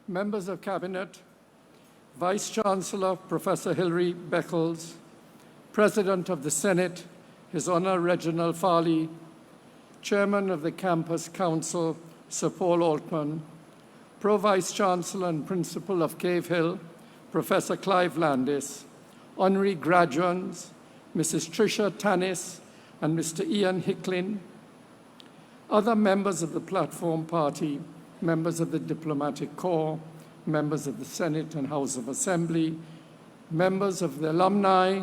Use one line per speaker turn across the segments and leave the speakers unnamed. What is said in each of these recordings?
members of Cabinet, Vice-Chancellor Professor Hilary Beckles, President of the Senate, His Honor Reginald Farley, Chairman of the Campus Council, Sir Paul Altman, Pro-Vice-Chancellor and Principal of Cave Hill, Professor Clive Landis, honorary graduates, Mrs. Tricia Tannis and Mr. Ian Hicklin, other members of the Platform Party, members of the Diplomatic Corps, members of the Senate and House of Assembly, members of the alumni,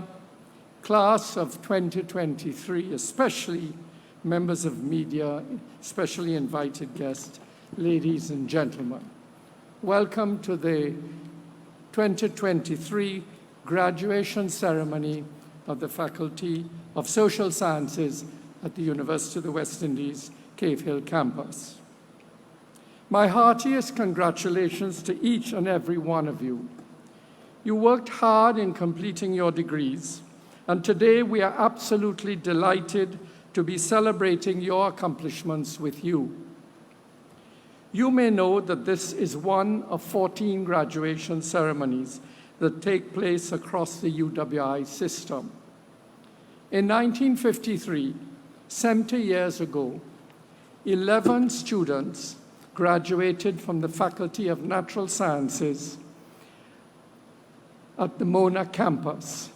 class of 2023, especially members of media, especially invited guests, ladies and gentlemen. Welcome to the 2023 graduation ceremony of the Faculty of Social Sciences at the University of the West Indies, Cave Hill campus. My heartiest congratulations to each and every one of you. You worked hard in completing your degrees, and today we are absolutely delighted to be celebrating your accomplishments with you. You may know that this is one of 14 graduation ceremonies that take place across the UWI system. In 1953, 70 years ago, 11 students graduated from the Faculty of Natural Sciences at the Mona campus.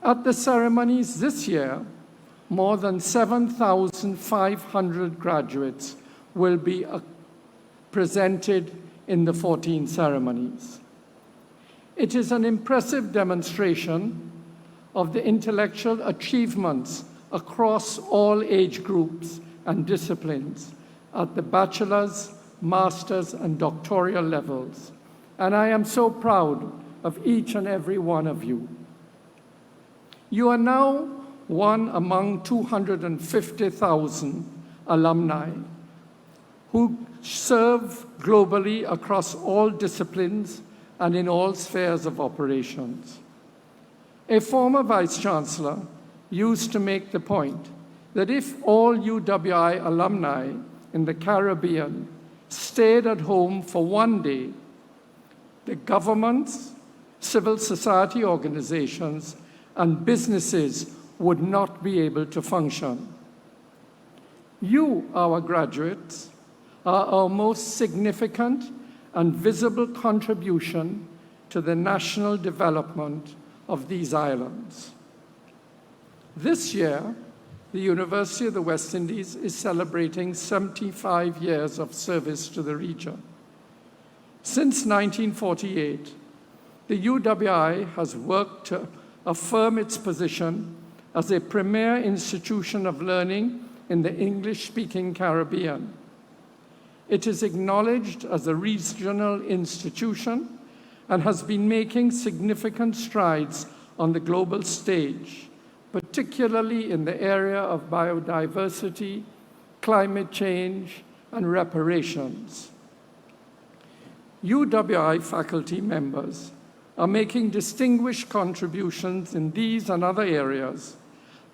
At the ceremonies this year, more than 7,500 graduates will be presented in the 14 ceremonies. It is an impressive demonstration of the intellectual achievements across all age groups and disciplines at the bachelor's, master's, and doctoral levels. And I am so proud of each and every one of you. You are now one among 250,000 alumni who serve globally across all disciplines and in all spheres of operations. A former vice-chancellor used to make the point that if all UWI alumni in the Caribbean stayed at home for one day, the governments, civil society organizations, and businesses would not be able to function. You, our graduates, are our most significant and visible contribution to the national development of these islands. This year, the University of the West Indies is celebrating 75 years of service to the region. Since 1948, the UWI has worked to affirm its position as a premier institution of learning in the English-speaking Caribbean. It is acknowledged as a regional institution and has been making significant strides on the global stage, particularly in the area of biodiversity, climate change, and reparations. UWI faculty members are making distinguished contributions in these and other areas,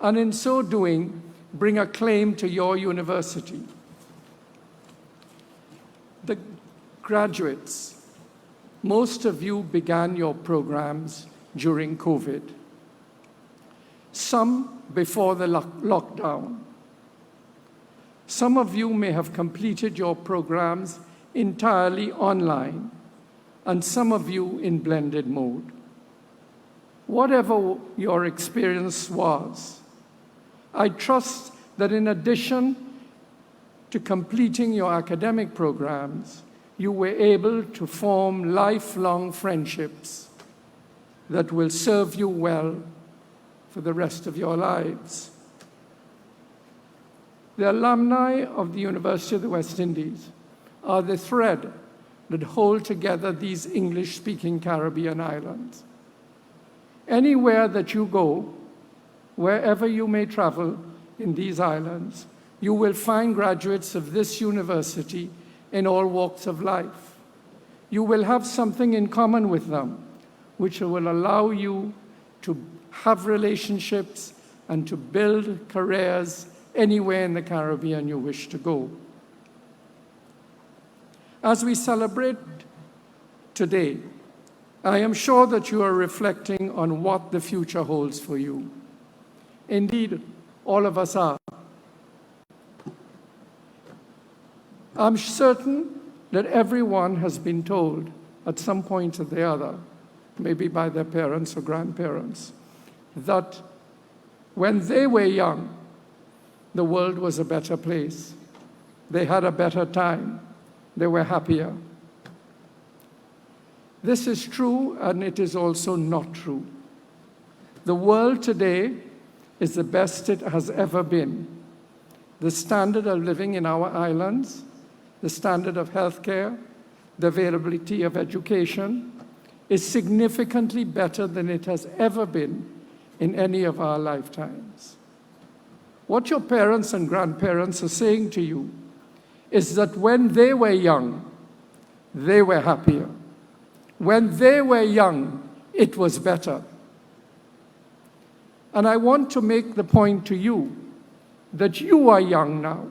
and in so doing, bring a claim to your university. The graduates, most of you began your programs during COVID. Some before the lockdown. Some of you may have completed your programs entirely online, and some of you in blended mode. Whatever your experience was, I trust that in addition to completing your academic programs, you were able to form lifelong friendships that will serve you well for the rest of your lives. The alumni of the University of the West Indies are the thread that hold together these English-speaking Caribbean islands. Anywhere that you go, wherever you may travel in these islands, you will find graduates of this university in all walks of life. You will have something in common with them, which will allow you to have relationships and to build careers anywhere in the Caribbean you wish to go. As we celebrate today, I am sure that you are reflecting on what the future holds for you. Indeed, all of us are. I'm certain that everyone has been told at some point or the other, maybe by their parents or grandparents, that when they were young, the world was a better place. They had a better time. They were happier. This is true, and it is also not true. The world today is the best it has ever been. The standard of living in our islands, the standard of healthcare, the availability of education is significantly better than it has ever been in any of our lifetimes. What your parents and grandparents are saying to you is that when they were young, they were happier. When they were young, it was better. And I want to make the point to you that you are young now.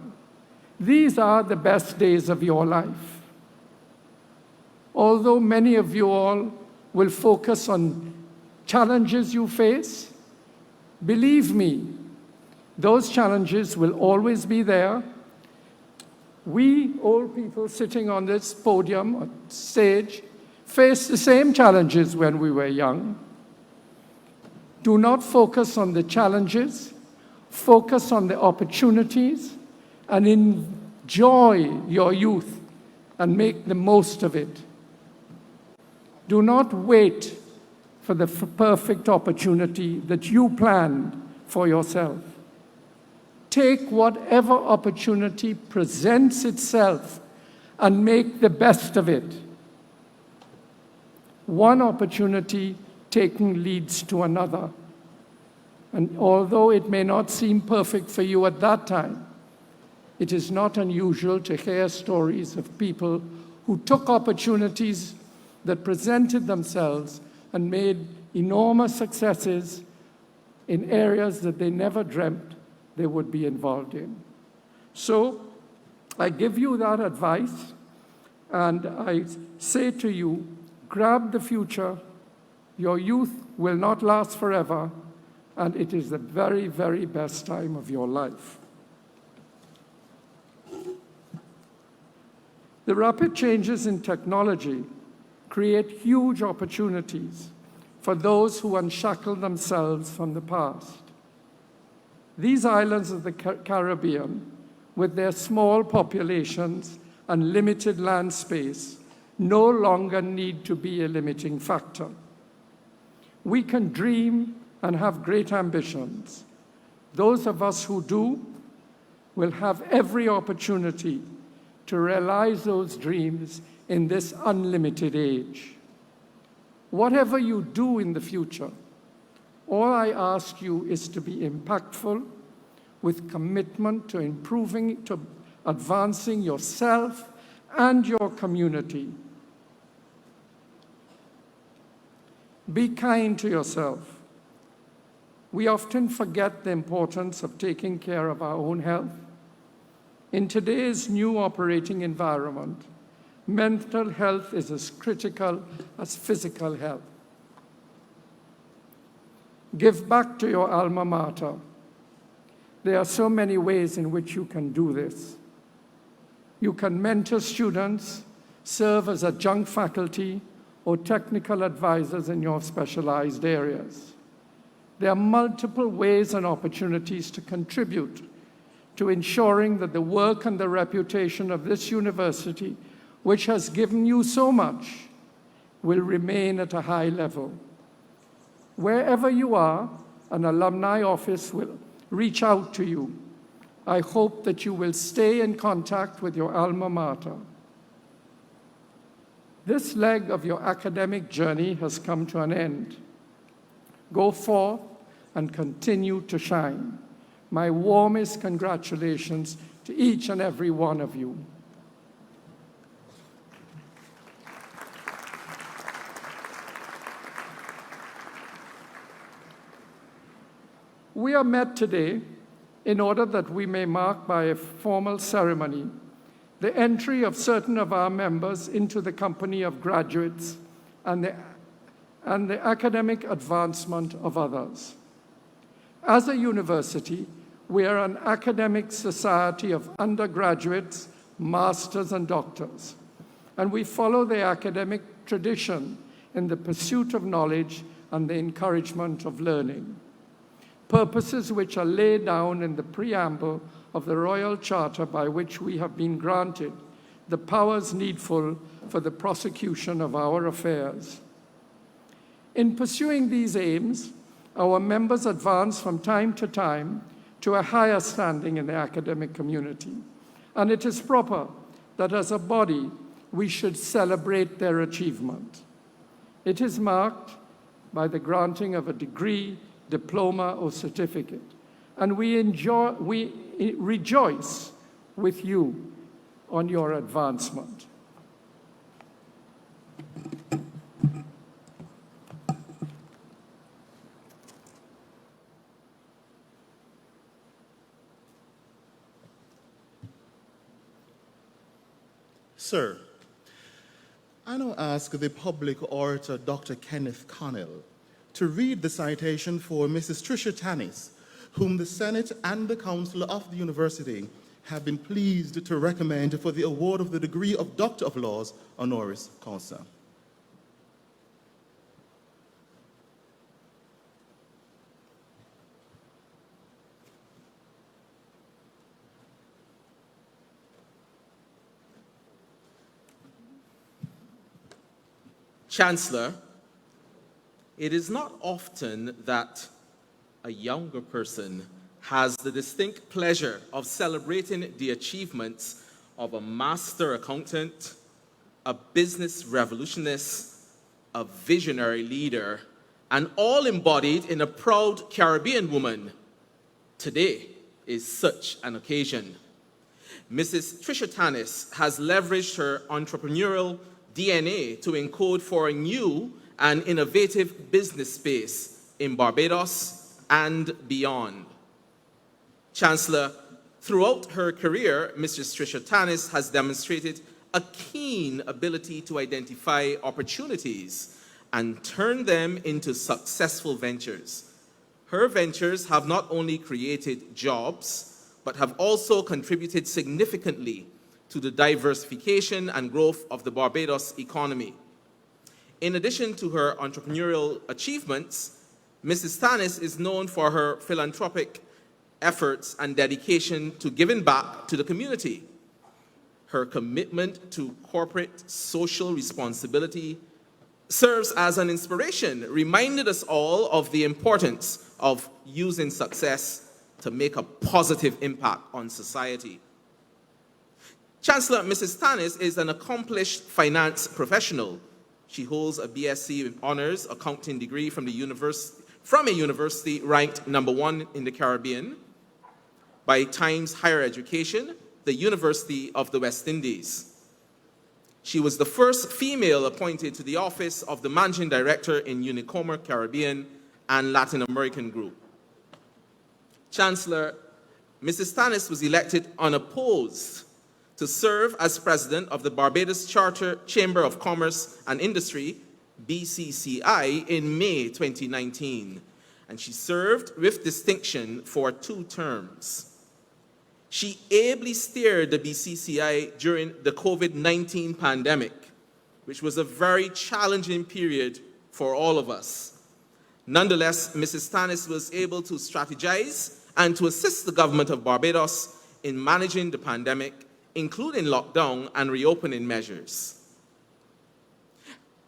These are the best days of your life. Although many of you all will focus on challenges you face, believe me, those challenges will always be there. We old people sitting on this podium or stage faced the same challenges when we were young. Do not focus on the challenges, focus on the opportunities, and enjoy your youth and make the most of it. Do not wait for the perfect opportunity that you planned for yourself. Take whatever opportunity presents itself and make the best of it. One opportunity taken leads to another. And although it may not seem perfect for you at that time, it is not unusual to hear stories of people who took opportunities that presented themselves and made enormous successes in areas that they never dreamt they would be involved in. So I give you that advice, and I say to you, grab the future. Your youth will not last forever, and it is the very, very best time of your life. The rapid changes in technology create huge opportunities for those who unshackle themselves from the past. These islands of the Caribbean, with their small populations and limited land space, no longer need to be a limiting factor. We can dream and have great ambitions. Those of us who do will have every opportunity to realize those dreams in this unlimited age. Whatever you do in the future, all I ask you is to be impactful with commitment to improving, to advancing yourself and your community. Be kind to yourself. We often forget the importance of taking care of our own health. In today's new operating environment, mental health is as critical as physical health. Give back to your alma mater. There are so many ways in which you can do this. You can mentor students, serve as adjunct faculty, or technical advisors in your specialized areas. There are multiple ways and opportunities to contribute to ensuring that the work and the reputation of this university, which has given you so much, will remain at a high level. Wherever you are, an alumni office will reach out to you. I hope that you will stay in contact with your alma mater. This leg of your academic journey has come to an end. Go forth and continue to shine. My warmest congratulations to each and every one of you. We are met today in order that we may mark by a formal ceremony the entry of certain of our members into the company of graduates, and the academic advancement of others. As a university, we are an academic society of undergraduates, masters, and doctors, and we follow the academic tradition in the pursuit of knowledge and the encouragement of learning, purposes which are laid down in the preamble of the Royal Charter by which we have been granted the powers needful for the prosecution of our affairs. In pursuing these aims, our members advance from time to time to a higher standing in the academic community, and it is proper that as a body we should celebrate their achievement. It is marked by the granting of a degree, diploma, or certificate, and we rejoice with you on your advancement.
Sir, I now ask the public orator, Dr. Kenneth Connell, to read the citation for Mrs. Tricia Tannis, whom the Senate and the Council of the University have been pleased to recommend for the award of the degree of Doctor of Laws honoris causa.
Chancellor, it is not often that a younger person has the distinct pleasure of celebrating the achievements of a master accountant, a business revolutionist, a visionary leader, and all embodied in a proud Caribbean woman. Today is such an occasion. Mrs. Tricia Tannis has leveraged her entrepreneurial DNA to encode for a new and innovative business space in Barbados and beyond. Chancellor, throughout her career, Mrs. Tricia Tannis has demonstrated a keen ability to identify opportunities and turn them into successful ventures. Her ventures have not only created jobs, but have also contributed significantly to the diversification and growth of the Barbados economy. In addition to her entrepreneurial achievements, Mrs. Tannis is known for her philanthropic efforts and dedication to giving back to the community. Her commitment to corporate social responsibility serves as an inspiration, reminding us all of the importance of using success to make a positive impact on society. Chancellor, Mrs. Tannis is an accomplished finance professional. She holds a BSc with honors accounting degree from a university ranked #1 in the Caribbean by Times Higher Education, the University of the West Indies. She was the first female appointed to the office of the Managing Director in Unicomer Caribbean and Latin American Group. Chancellor, Mrs. Tannis was elected unopposed to serve as president of the Barbados Charter Chamber of Commerce and Industry, BCCI, in May 2019, and she served with distinction for 2 terms. She ably steered the BCCI during the COVID-19 pandemic, which was a very challenging period for all of us. Nonetheless, Mrs. Tannis was able to strategize and to assist the government of Barbados in managing the pandemic, including lockdown and reopening measures.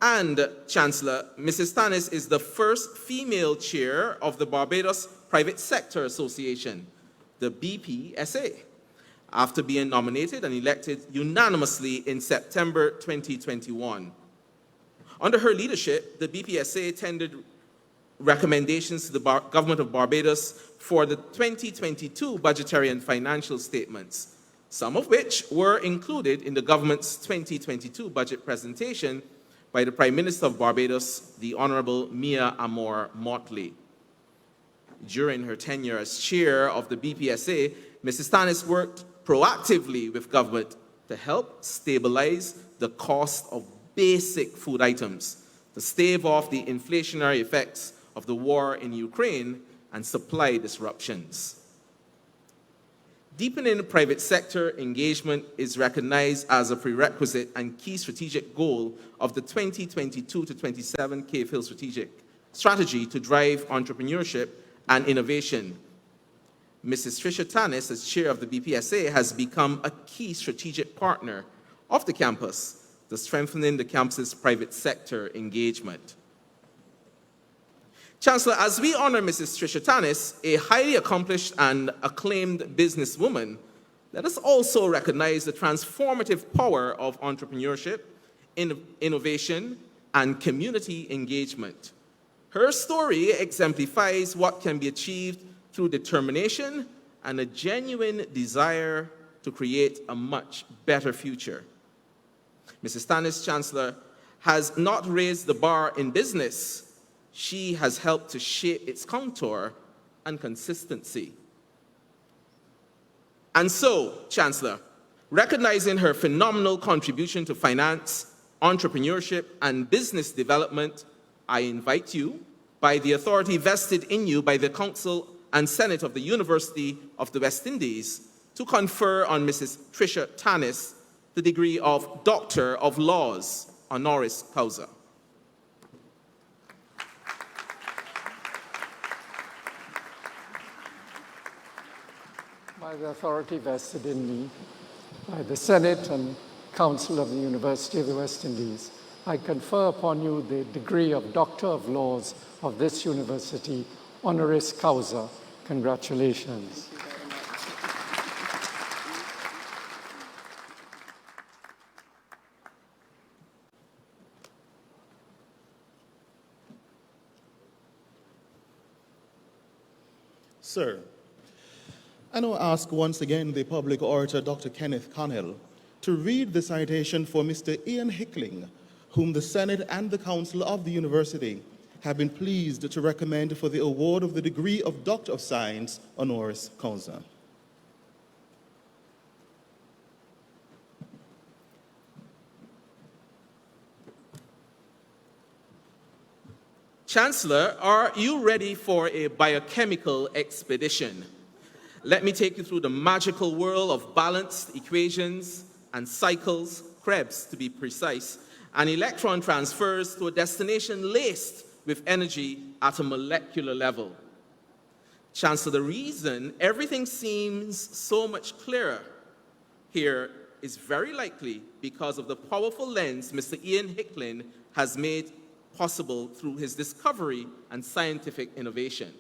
And, Chancellor, Mrs. Tannis is the first female chair of the Barbados Private Sector Association, the BPSA, after being nominated and elected unanimously in September 2021. Under her leadership, the BPSA tendered recommendations to the government of Barbados for the 2022 budgetary and financial statements, some of which were included in the government's 2022 budget presentation by the Prime Minister of Barbados, the Honorable Mia Amor Motley. During her tenure as chair of the BPSA, Mrs. Tannis worked proactively with government to help stabilize the cost of basic food items, to stave off the inflationary effects of the war in Ukraine and supply disruptions. Deepening private sector engagement is recognized as a prerequisite and key strategic goal of the 2022 to 27 Cave Hill strategy to drive entrepreneurship and innovation. Mrs. Tricia Tannis, as chair of the BPSA, has become a key strategic partner of the campus to strengthening the campus's private sector engagement. Chancellor, as we honor Mrs. Tricia Tannis, a highly accomplished and acclaimed businesswoman, let us also recognize the transformative power of entrepreneurship, innovation, and community engagement. Her story exemplifies what can be achieved through determination and a genuine desire to create a much better future. Mrs. Tannis, Chancellor, has not raised the bar in business. She has helped to shape its contour and consistency. And so, Chancellor, recognizing her phenomenal contribution to finance, entrepreneurship, and business development, I invite you, by the authority vested in you by the Council and Senate of the University of the West Indies, to confer on Mrs. Tricia Tannis the degree of Doctor of Laws, honoris causa.
By the authority vested in me by the Senate and Council of the University of the West Indies, I confer upon you the degree of Doctor of Laws of this university, honoris causa. Congratulations.
Sir, I now ask once again the public orator, Dr. Kenneth Connell, to read the citation for Mr. Ian Hickling, whom the Senate and the Council of the University have been pleased to recommend for the award of the degree of Doctor of Science, honoris causa.
Chancellor, are you ready for a biochemical expedition? Let me take you through the magical world of balanced equations and cycles, Krebs to be precise, and electron transfers to a destination laced with energy at a molecular level. Chancellor, the reason everything seems so much clearer here is very likely because of the powerful lens Mr. Ian Hickling has made possible through his discovery and scientific innovation.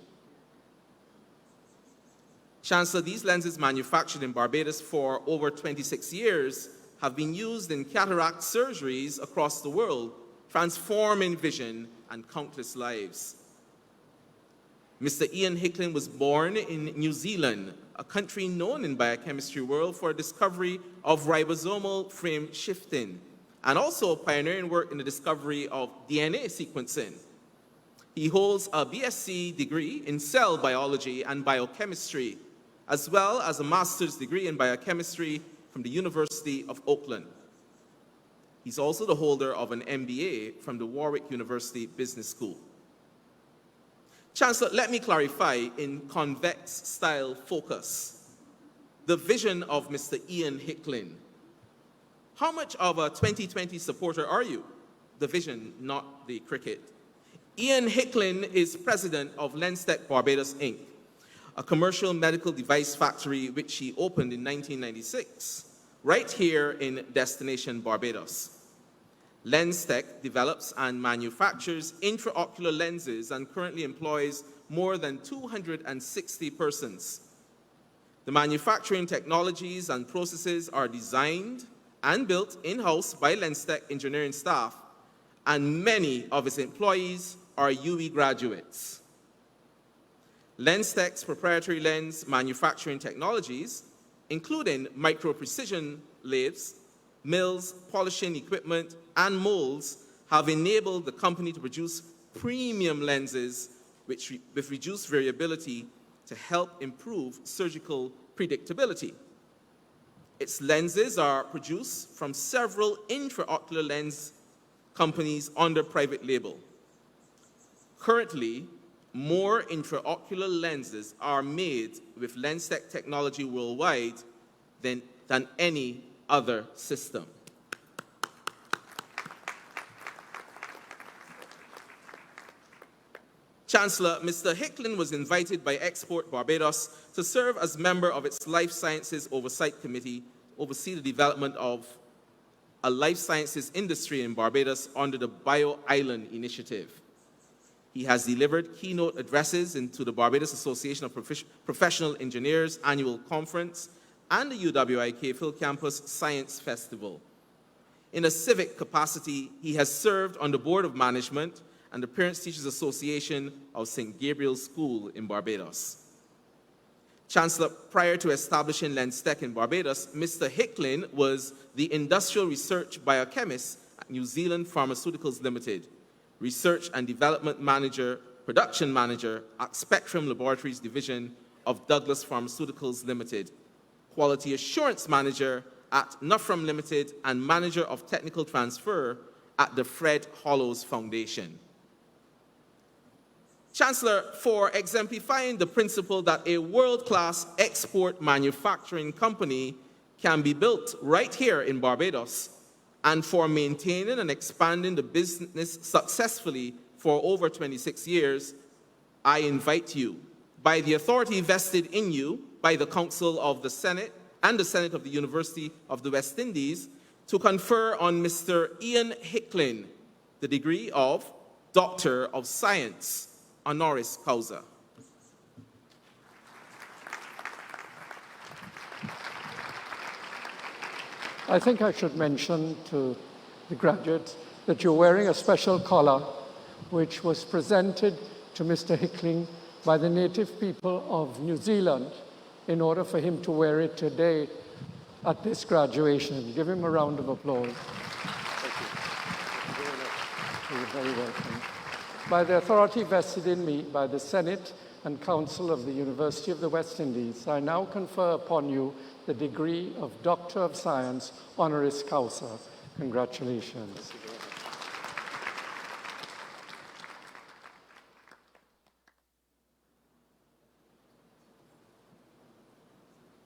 Chancellor, these lenses, manufactured in Barbados for over 26 years, have been used in cataract surgeries across the world, transforming vision and countless lives. Mr. Ian Hickling was born in New Zealand, a country known in biochemistry world for a discovery of ribosomal frame shifting, and also pioneering work in the discovery of DNA sequencing. He holds a BSc degree in cell biology and biochemistry, as well as a master's degree in biochemistry from the University of Auckland. He's also the holder of an MBA from the Warwick University Business School. Chancellor, let me clarify in convex style focus the vision of Mr. Ian Hickling. How much of a 2020 supporter are you? The vision, not the cricket. Ian Hickling is president of Lenstech Barbados, Inc., a commercial medical device factory which he opened in 1996, right here in Destination Barbados. Lenstech develops and manufactures intraocular lenses and currently employs more than 260 persons. The manufacturing technologies and processes are designed and built in-house by Lenstech engineering staff, and many of its employees are UE graduates. Lenstech's proprietary lens manufacturing technologies, including micro-precision lathes, mills, polishing equipment, and molds, have enabled the company to produce premium lenses with reduced variability to help improve surgical predictability. Its lenses are produced from several intraocular lens companies under private label. Currently, more intraocular lenses are made with LensTech technology worldwide than any other system. Chancellor, Mr. Hicklin was invited by Export Barbados to serve as member of its Life Sciences Oversight Committee, oversee the development of a life sciences industry in Barbados under the Bio-Island Initiative. He has delivered keynote addresses into the Barbados Association of Professional Engineers annual conference and the UWI Phil Campus Science Festival. In a civic capacity, he has served on the Board of Management and the Parents Teachers Association of St. Gabriel's School in Barbados. Chancellor, prior to establishing LensTech in Barbados, Mr. Hicklin was the Industrial Research Biochemist at New Zealand Pharmaceuticals Limited, Research and Development Manager, Production Manager at Spectrum Laboratories Division of Douglas Pharmaceuticals Limited, Quality Assurance Manager at Nuffram Limited, and Manager of Technical Transfer at the Fred Hollows Foundation. Chancellor, for exemplifying the principle that a world-class export manufacturing company can be built right here in Barbados, and for maintaining and expanding the business successfully for over 26 years, I invite you, by the authority vested in you by the Council of the Senate and the Senate of the University of the West Indies, to confer on Mr. Ian Hicklin the degree of Doctor of Science, honoris causa.
I think I should mention to the graduates that you're wearing a special collar which was presented to Mr. Hickling by the native people of New Zealand in order for him to wear it today at this graduation. Give him a round of applause. Thank you. You're very welcome. By the authority vested in me by the Senate and Council of the University of the West Indies, I now confer upon you the degree of Doctor of Science, honoris causa. Congratulations.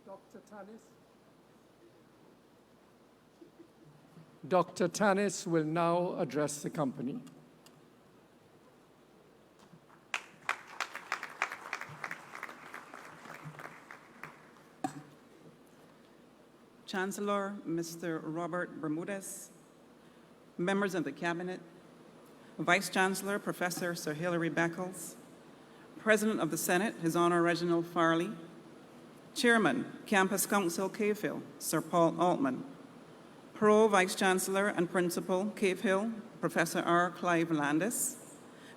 Dr. Tanis? Dr. Tanis will now address the company.
Chancellor, Mr. Robert Bermudez, members of the Cabinet, Vice Chancellor, Professor Sir Hilary Beckles, President of the Senate, His Honor Reginald Farley, Chairman, Campus Council Cave Hill, Sir Paul Altman, Pro Vice Chancellor and Principal, Cave Hill, Professor R. Clive Landis,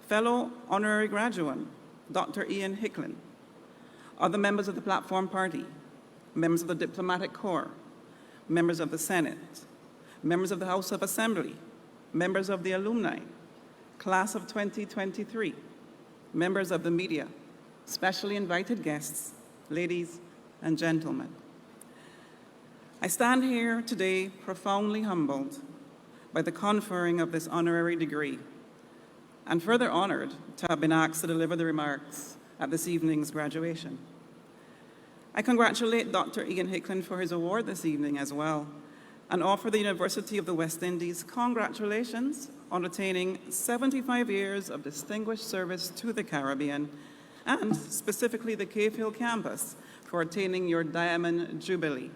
Fellow Honorary Graduate, Dr. Ian Hicklin, other members of the Platform Party, members of the Diplomatic Corps, members of the Senate, members of the House of Assembly, members of the alumni, class of 2023, members of the media, specially invited guests, ladies and gentlemen. I stand here today profoundly humbled by the conferring of this honorary degree, and further honored to have been asked to deliver the remarks at this evening's graduation. I congratulate Dr. Ian Hicklin for his award this evening as well, and offer the University of the West Indies congratulations on attaining 75 years of distinguished service to the Caribbean, and specifically the Cave Hill campus for attaining your Diamond Jubilee.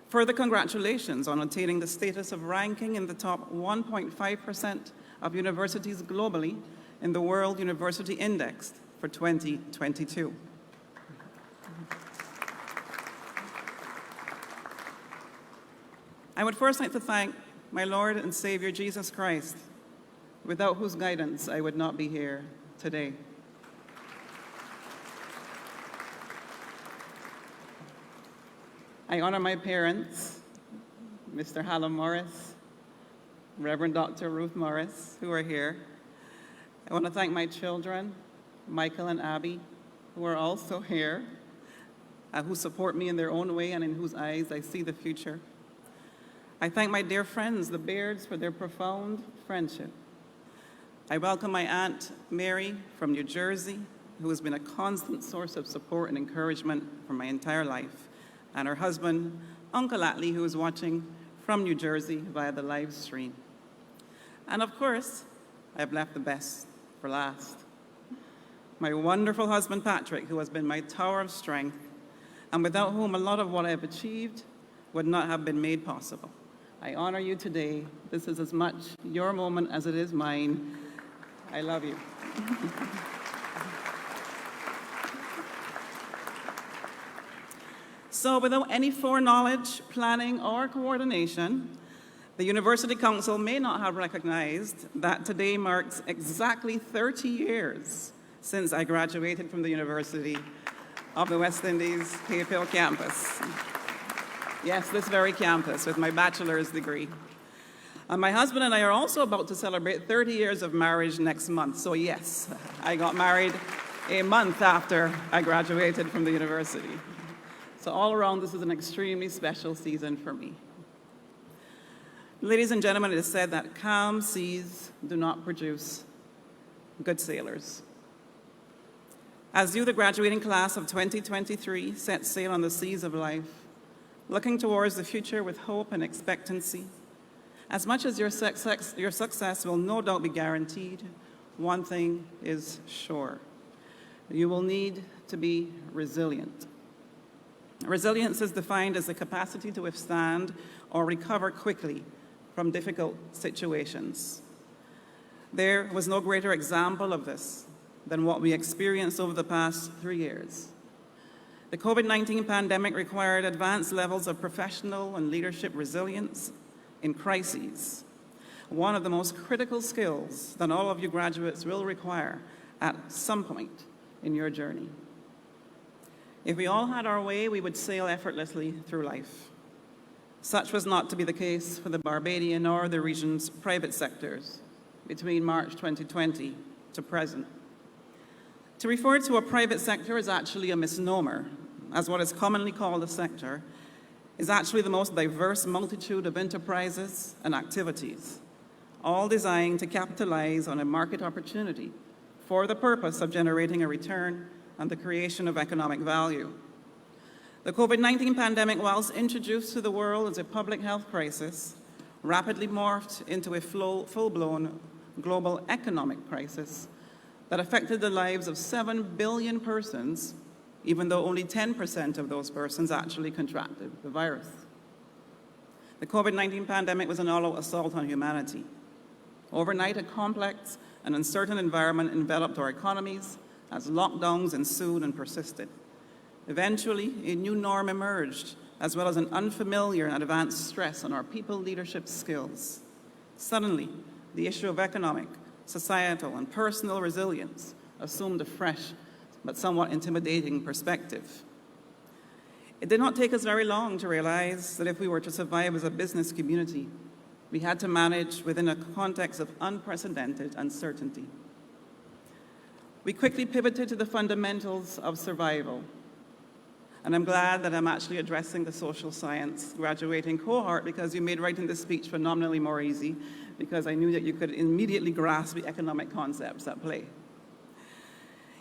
Further congratulations on attaining the status of ranking in the top 1.5% of universities globally in the World University Index for 2022. I would first like to thank my Lord and Savior Jesus Christ, without whose guidance I would not be here today. I honor my parents, Mr. Hallam Morris, Reverend Dr. Ruth Morris, who are here. I want to thank my children, Michael and Abby, who are also here, who support me in their own way and in whose eyes I see the future. I thank my dear friends, the Beards, for their profound friendship. I welcome my Aunt Mary from New Jersey, who has been a constant source of support and encouragement for my entire life, and her husband, Uncle Atlee, who is watching from New Jersey via the live stream. And of course, I've left the best for last. My wonderful husband, Patrick, who has been my tower of strength, and without whom a lot of what I have achieved would not have been made possible. I honor you today. This is as much your moment as it is mine. I love you. So without any foreknowledge, planning, or coordination, the University Council may not have recognized that today marks exactly 30 years since I graduated from the University of the West Indies, Cave Hill campus. Yes, this very campus with my bachelor's degree. And my husband and I are also about to celebrate 30 years of marriage next month. So yes, I got married a month after I graduated from the university. So all around, this is an extremely special season for me. Ladies and gentlemen, it is said that calm seas do not produce good sailors. As you, the graduating class of 2023, set sail on the seas of life, looking towards the future with hope and expectancy, as much as your success will no doubt be guaranteed, one thing is sure. You will need to be resilient. Resilience is defined as the capacity to withstand or recover quickly from difficult situations. There was no greater example of this than what we experienced over the past 3 years. The COVID-19 pandemic required advanced levels of professional and leadership resilience in crises, one of the most critical skills that all of you graduates will require at some point in your journey. If we all had our way, we would sail effortlessly through life. Such was not to be the case for the Barbadian or the region's private sectors between March 2020 to present. To refer to a private sector is actually a misnomer, as what is commonly called a sector is actually the most diverse multitude of enterprises and activities, all designed to capitalize on a market opportunity for the purpose of generating a return and the creation of economic value. The COVID-19 pandemic, whilst introduced to the world as a public health crisis, rapidly morphed into a full-blown global economic crisis that affected the lives of 7 billion persons, even though only 10% of those persons actually contracted the virus. The COVID-19 pandemic was an all-out assault on humanity. Overnight, a complex and uncertain environment enveloped our economies as lockdowns ensued and persisted. Eventually, a new norm emerged, as well as an unfamiliar and advanced stress on our people leadership skills. Suddenly, the issue of economic, societal, and personal resilience assumed a fresh but somewhat intimidating perspective. It did not take us very long to realize that if we were to survive as a business community, we had to manage within a context of unprecedented uncertainty. We quickly pivoted to the fundamentals of survival. And I'm glad that I'm actually addressing the social science graduating cohort, because you made writing this speech phenomenally more easy, because I knew that you could immediately grasp the economic concepts at play.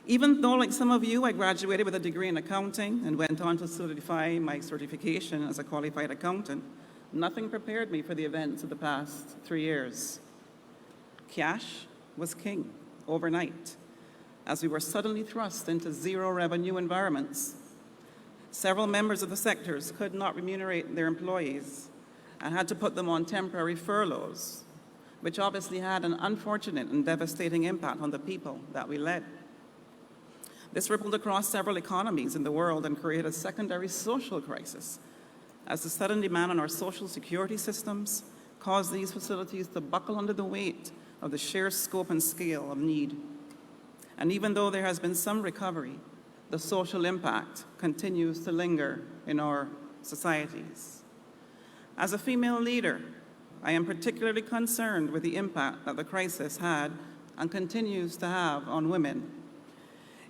Even though, like some of you, I graduated with a degree in accounting and went on to solidify my certification as a qualified accountant, nothing prepared me for the events of the past 3 years. Cash was king overnight, as we were suddenly thrust into zero revenue environments. Several members of the sectors could not remunerate their employees and had to put them on temporary furloughs, which obviously had an unfortunate and devastating impact on the people that we led. This rippled across several economies in the world and created a secondary social crisis, as the sudden demand on our social security systems caused these facilities to buckle under the weight of the sheer scope and scale of need. And even though there has been some recovery, the social impact continues to linger in our societies. As a female leader, I am particularly concerned with the impact that the crisis had and continues to have on women.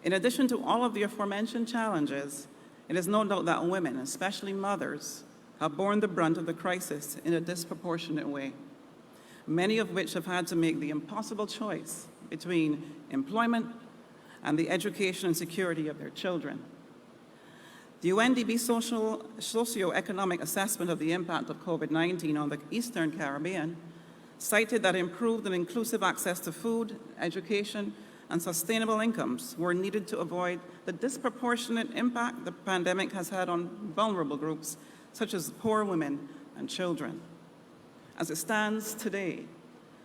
In addition to all of the aforementioned challenges, It is no doubt that women, especially mothers, have borne the brunt of the crisis in a disproportionate way, many of which have had to make the impossible choice between employment and the education and security of their children. The UNDP Socioeconomic Assessment of the Impact of COVID-19 on the Eastern Caribbean cited that improved and inclusive access to food, education, and sustainable incomes were needed to avoid the disproportionate impact the pandemic has had on vulnerable groups, such as poor women and children. As it stands today,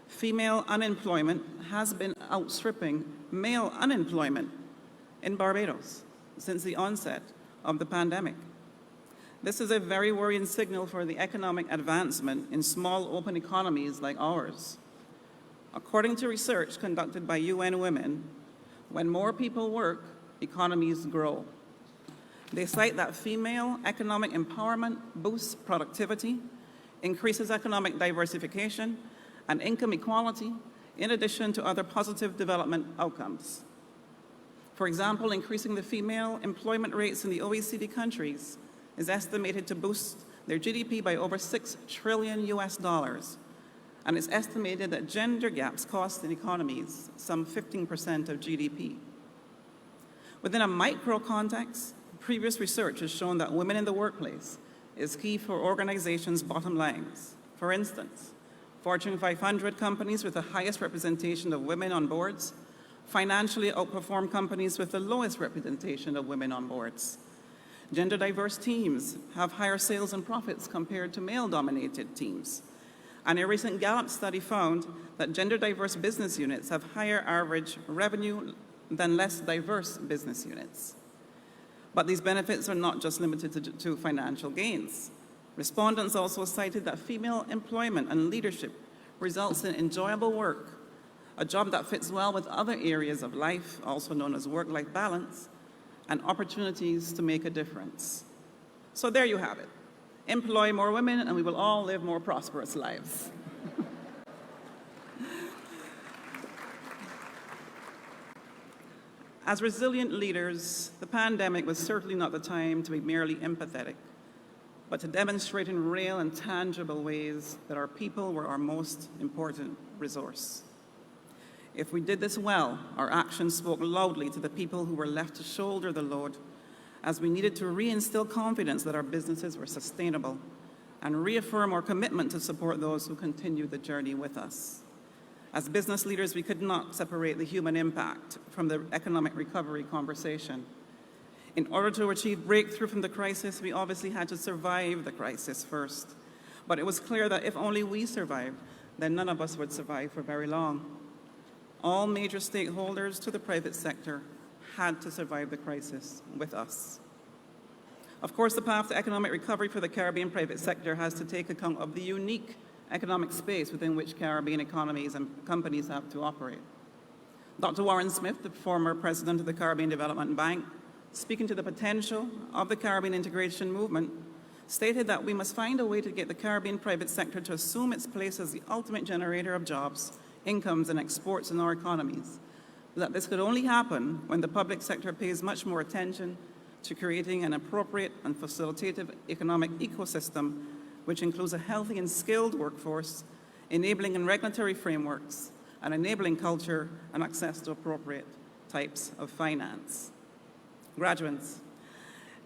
female unemployment has been outstripping male unemployment in Barbados since the onset of the pandemic. This is a very worrying signal for the economic advancement in small open economies like ours. According to research conducted by UN Women, when more people work, economies grow. They cite that female economic empowerment boosts productivity, increases economic diversification, and income equality, in addition to other positive development outcomes. For example, increasing the female employment rates in the OECD countries is estimated to boost their GDP by over $6 trillion US, and it's estimated that gender gaps cost in economies some 15% of GDP. Within a micro context, previous research has shown that women in the workplace is key for organizations' bottom lines. For instance, Fortune 500 companies with the highest representation of women on boards financially outperform companies with the lowest representation of women on boards. Gender diverse teams have higher sales and profits compared to male-dominated teams. And a recent Gallup study found that gender diverse business units have higher average revenue than less diverse business units. But these benefits are not just limited to financial gains. Respondents also cited that female employment and leadership results in enjoyable work, a job that fits well with other areas of life, also known as work-life balance, and opportunities to make a difference. So there you have it. Employ more women and we will all live more prosperous lives. As resilient leaders, the pandemic was certainly not the time to be merely empathetic, but to demonstrate in real and tangible ways that our people were our most important resource. If we did this well, our actions spoke loudly to the people who were left to shoulder the load, as we needed to reinstill confidence that our businesses were sustainable and reaffirm our commitment to support those who continue the journey with us. As business leaders, we could not separate the human impact from the economic recovery conversation. In order to achieve breakthrough from the crisis, we obviously had to survive the crisis first. But it was clear that if only we survived, then none of us would survive for very long. All major stakeholders to the private sector had to survive the crisis with us. Of course, the path to economic recovery for the Caribbean private sector has to take account of the unique economic space within which Caribbean economies and companies have to operate. Dr. Warren Smith, the former president of the Caribbean Development Bank, speaking to the potential of the Caribbean integration movement, stated that we must find a way to get the Caribbean private sector to assume its place as the ultimate generator of jobs, incomes, and exports in our economies. That this could only happen when the public sector pays much more attention to creating an appropriate and facilitative economic ecosystem, which includes a healthy and skilled workforce, enabling and regulatory frameworks, and enabling culture and access to appropriate types of finance. Graduates,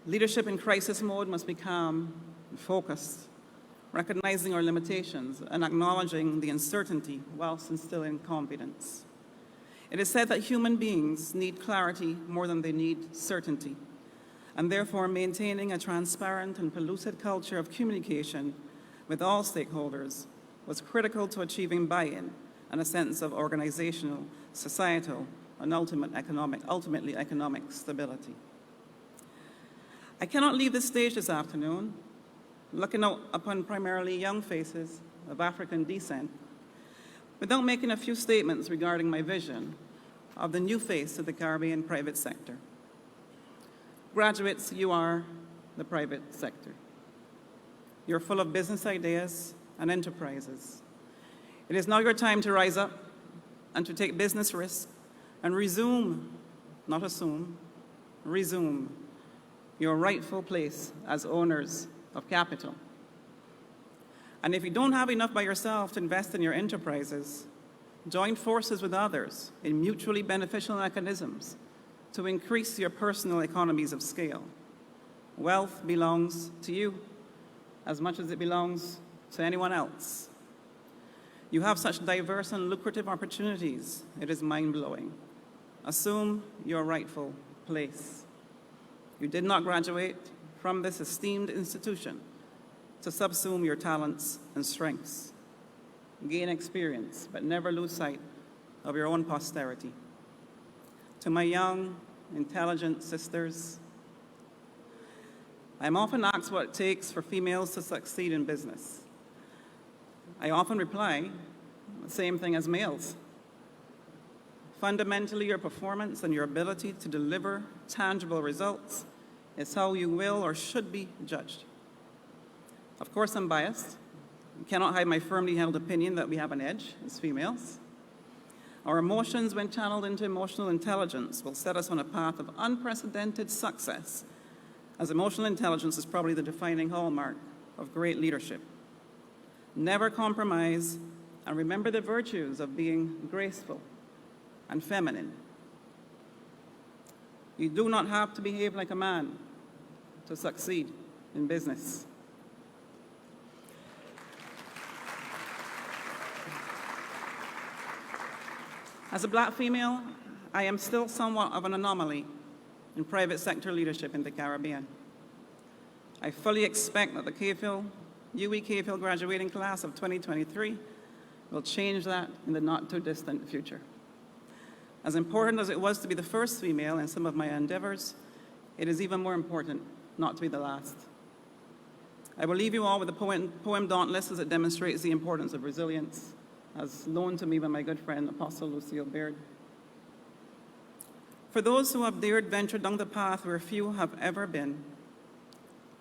leadership in crisis mode must be calm and focused, recognizing our limitations and acknowledging the uncertainty whilst instilling confidence. It is said that human beings need clarity more than they need certainty, and therefore maintaining a transparent and pellucid culture of communication with all stakeholders was critical to achieving buy-in and a sense of organizational, societal, and ultimately economic stability. I cannot leave this stage this afternoon looking out upon primarily young faces of African descent without making a few statements regarding my vision of the new face of the Caribbean private sector. Graduates, you are the private sector. You're full of business ideas and enterprises. It is now your time to rise up and to take business risks and resume, not assume, resume your rightful place as owners of capital. And if you don't have enough by yourself to invest in your enterprises, join forces with others in mutually beneficial mechanisms to increase your personal economies of scale. Wealth belongs to you as much as it belongs to anyone else. You have such diverse and lucrative opportunities, it is mind-blowing. Assume your rightful place. You did not graduate from this esteemed institution to subsume your talents and strengths. Gain experience, but never lose sight of your own posterity. To my young, intelligent sisters, I am often asked what it takes for females to succeed in business. I often reply, the same thing as males. Fundamentally, your performance and your ability to deliver tangible results is how you will or should be judged. Of course, I'm biased. I cannot hide my firmly held opinion that we have an edge as females. Our emotions, when channeled into emotional intelligence, will set us on a path of unprecedented success, as emotional intelligence is probably the defining hallmark of great leadership. Never compromise, and remember the virtues of being graceful and feminine. You do not have to behave like a man to succeed in business. As a black female, I am still somewhat of an anomaly in private sector leadership in the Caribbean. I fully expect that the UWITV graduating class of 2023 will change that in the not-too-distant future. As important as it was to be the first female in some of my endeavors, it is even more important not to be the last. I will leave you all with the poem Dauntless, as it demonstrates the importance of resilience, as loaned to me by my good friend, Apostle Lucille Baird. For those who have dared venture down the path where few have ever been,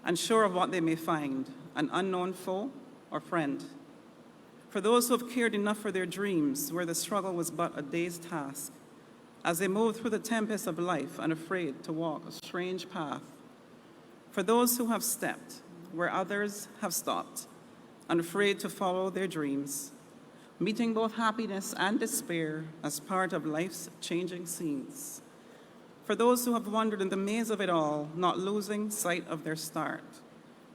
unsure of what they may find, an unknown foe or friend. For those who have cared enough for their dreams, where the struggle was but a day's task, as they move through the tempest of life, unafraid to walk a strange path. For those who have stepped where others have stopped, unafraid to follow their dreams, meeting both happiness and despair as part of life's changing scenes. For those who have wandered in the maze of it all, not losing sight of their start,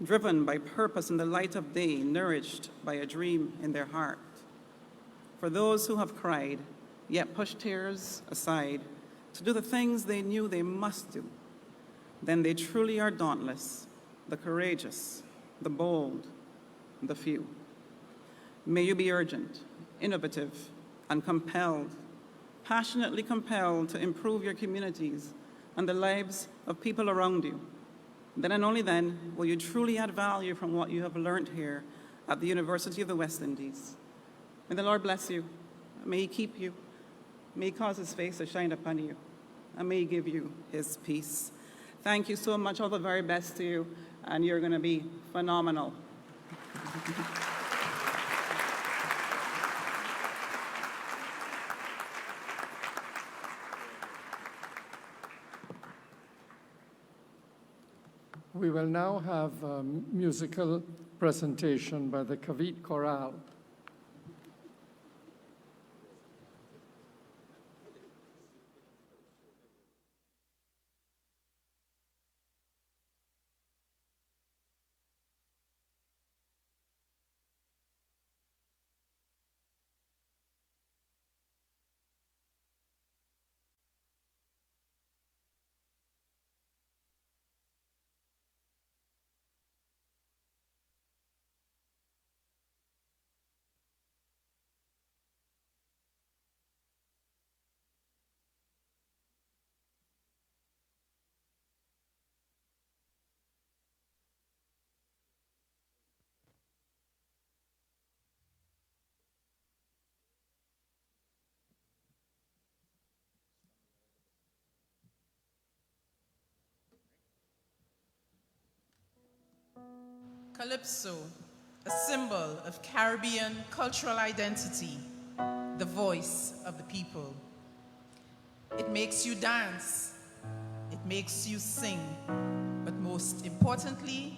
driven by purpose in the light of day, nourished by a dream in their heart. For those who have cried, yet pushed tears aside to do the things they knew they must do, then they truly are dauntless, the courageous, the bold, the few. May you be urgent, innovative, and compelled, passionately compelled to improve your communities and the lives of people around you. Then and only then will you truly add value from what you have learned here at the University of the West Indies. May the Lord bless you. May He keep you. May He cause His face to shine upon you. And may He give you His peace. Thank you so much. All the very best to you. And you're going to be phenomenal.
We will now have a musical presentation by the Kavit Chorale.
Calypso, a symbol of Caribbean cultural identity, the voice of the people. It makes you dance, it it makes you sing, but most importantly,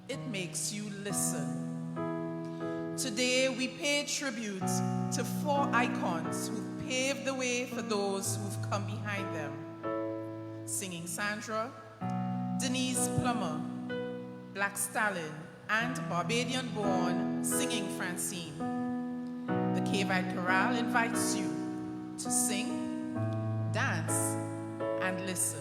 it makes you listen. Today, we pay tribute to 4 icons who've paved the way for those who've come behind them. Singing Sandra, Denise Plummer, Black Stalin, and Barbadian-born Singing Francine. The Cavite Chorale invites you to sing, dance, and listen.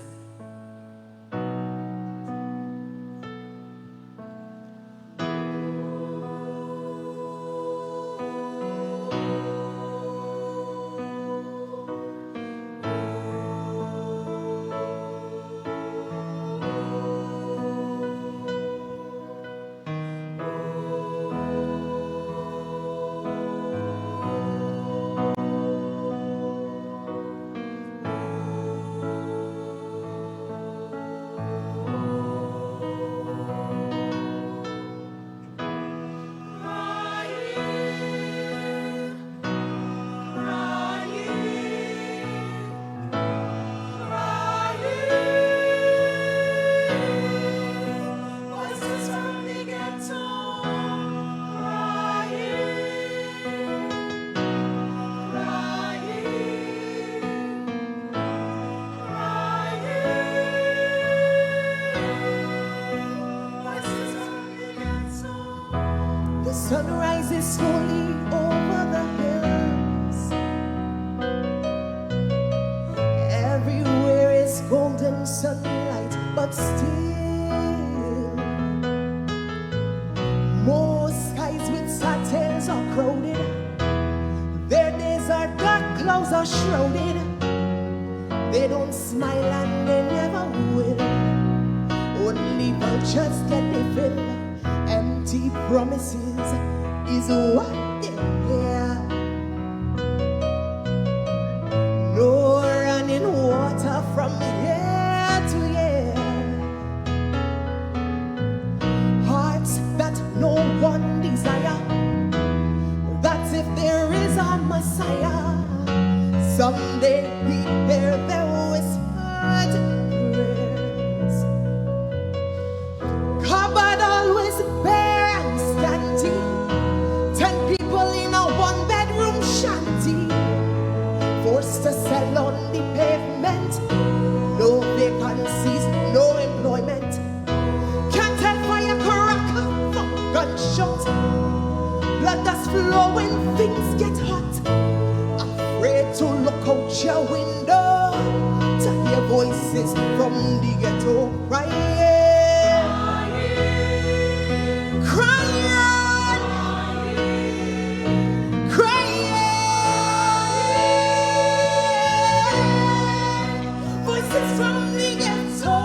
The sun rises slowly over the hills. Everywhere is golden sunlight, but still most skies with satins are crowded. Their days are dark, clouds are shrouded. They don't smile and they never will. Only vultures get they fill. Empty promises is what they hear. No running water from year to year. Hearts that no one desire. That if there is a Messiah, someday we hear their whispered prayers. Cupboard always bare and scanty. 10 people in a 1-bedroom shanty. Forced to sell on the pavement. No vacancies, no employment. Can't tell fire cracker from gunshot. Blood that's flowing, things get hot. Afraid to look out your window to hear voices from the ghetto crying. Voices from the ghetto.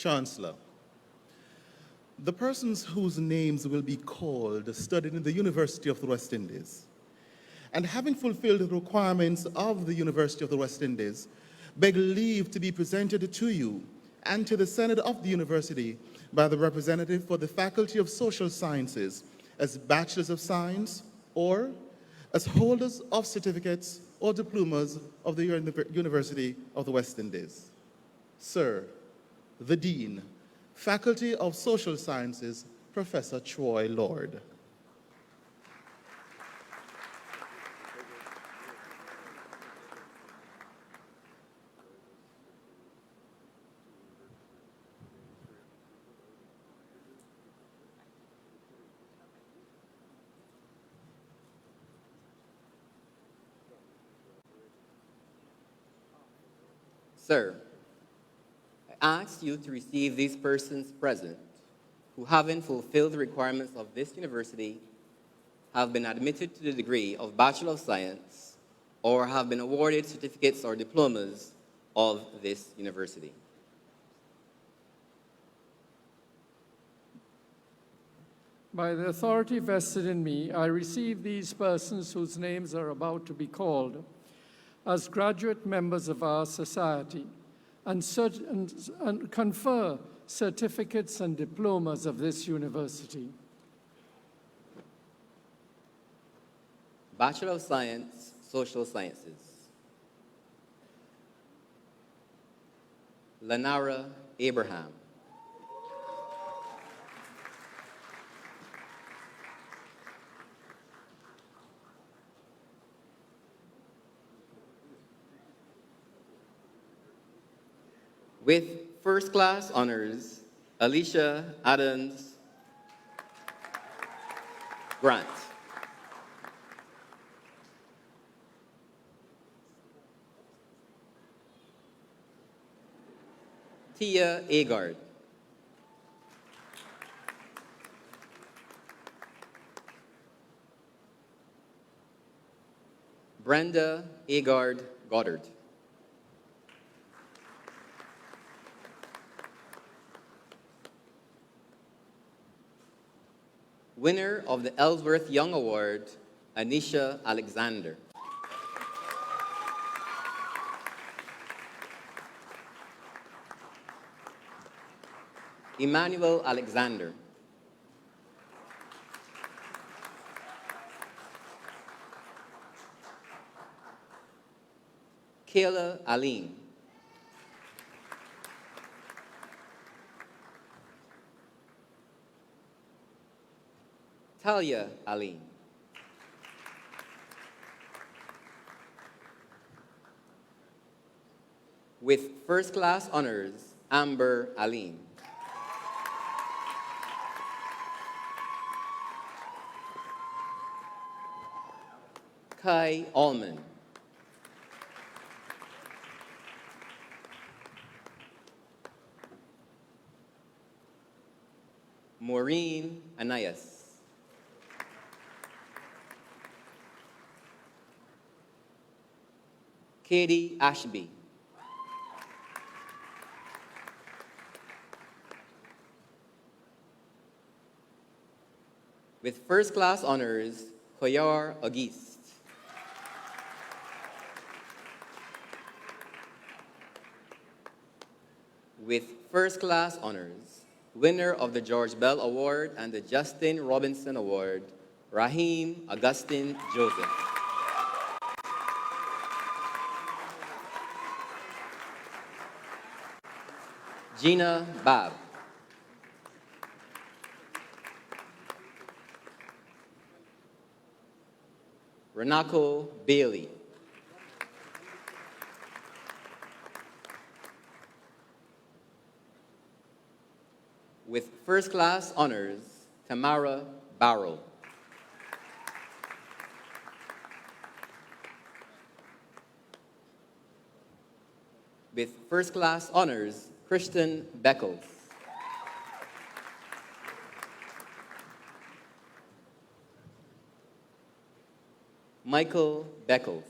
Chancellor, the persons whose names will be called studied in the University of the West Indies, and having fulfilled the requirements of the University of the West Indies, beg leave to be presented to you and to the Senate of the University by the representative for the Faculty of Social Sciences as Bachelors of Science or as holders of certificates or diplomas of the University of the West Indies. Sir, the Dean, Faculty of Social Sciences, Professor Troy Lord.
Sir, I ask you to receive these persons present who, having fulfilled the requirements of this university, have been admitted to the degree of Bachelor of Science or have been awarded certificates or diplomas of this university.
By the authority vested in me, I receive these persons whose names are about to be called as graduate members of our society and confer certificates and diplomas of this university.
Bachelor of Science, Social Sciences. Lenara Abraham. With first-class honors, Alicia Adams Grant. Tia Agard. Brenda Agard Goddard. Winner of the Ellsworth Young Award, Anisha Alexander. Emmanuel Alexander. Kayla Aline. Talia Aline. With first-class honors, Amber Aline. Kai Allman. Maureen Anayas. Katie Ashby. With first-class honors, Koyar Auguste. With first-class honors, winner of the George Bell Award and the Justin Robinson Award, Raheem Augustine Joseph. Gina Bab. Renako Bailey. With first-class honors, Tamara Barrow. With first-class honors, Kristen Beckles. Michael Beckles.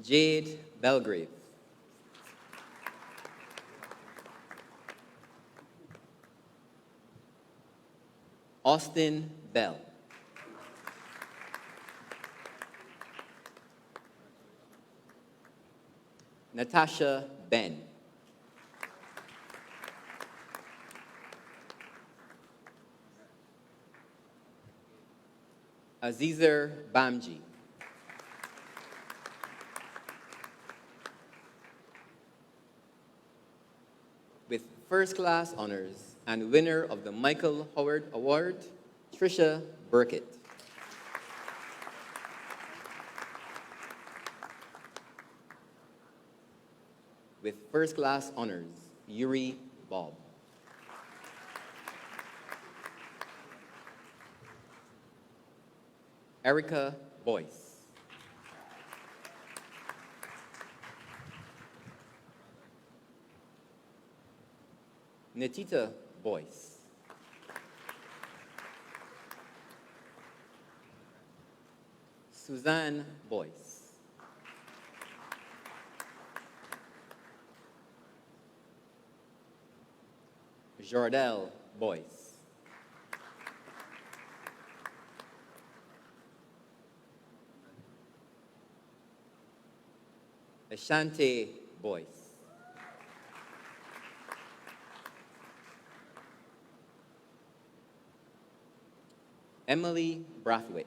Jade Belgrave. Austin Bell. Natasha Ben. Azizer Bamji. With first class honors and winner of the Michael Howard Award, Trisha Burkett. With first class honors, Yuri Bob. Erica Boyce. Natita Boyce. Suzanne Boyce. Jordelle Boyce. Ashante Boyce. Emily Brathwaite.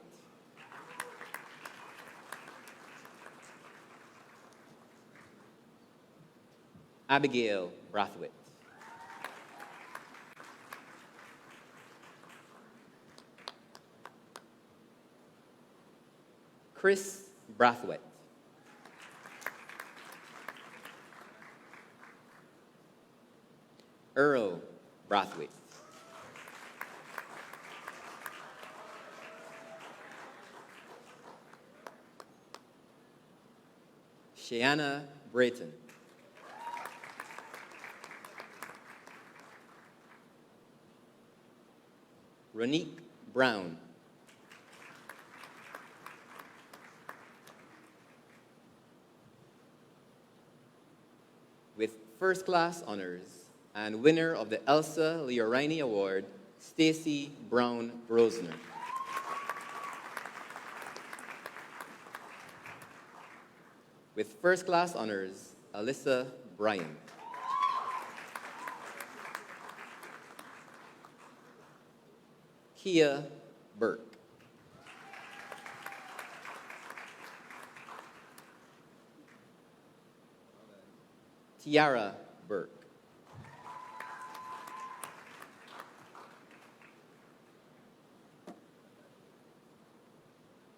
Abigail Brathwaite. Chris Brathwaite. Earl Brathwaite. Shayana Brayton. Ronique Brown. With first class honors and winner of the Elsa Leorini Award, Stacy Brown Rosner. With first class honors, Alyssa Bryan. Kia Burke. Tiara Burke.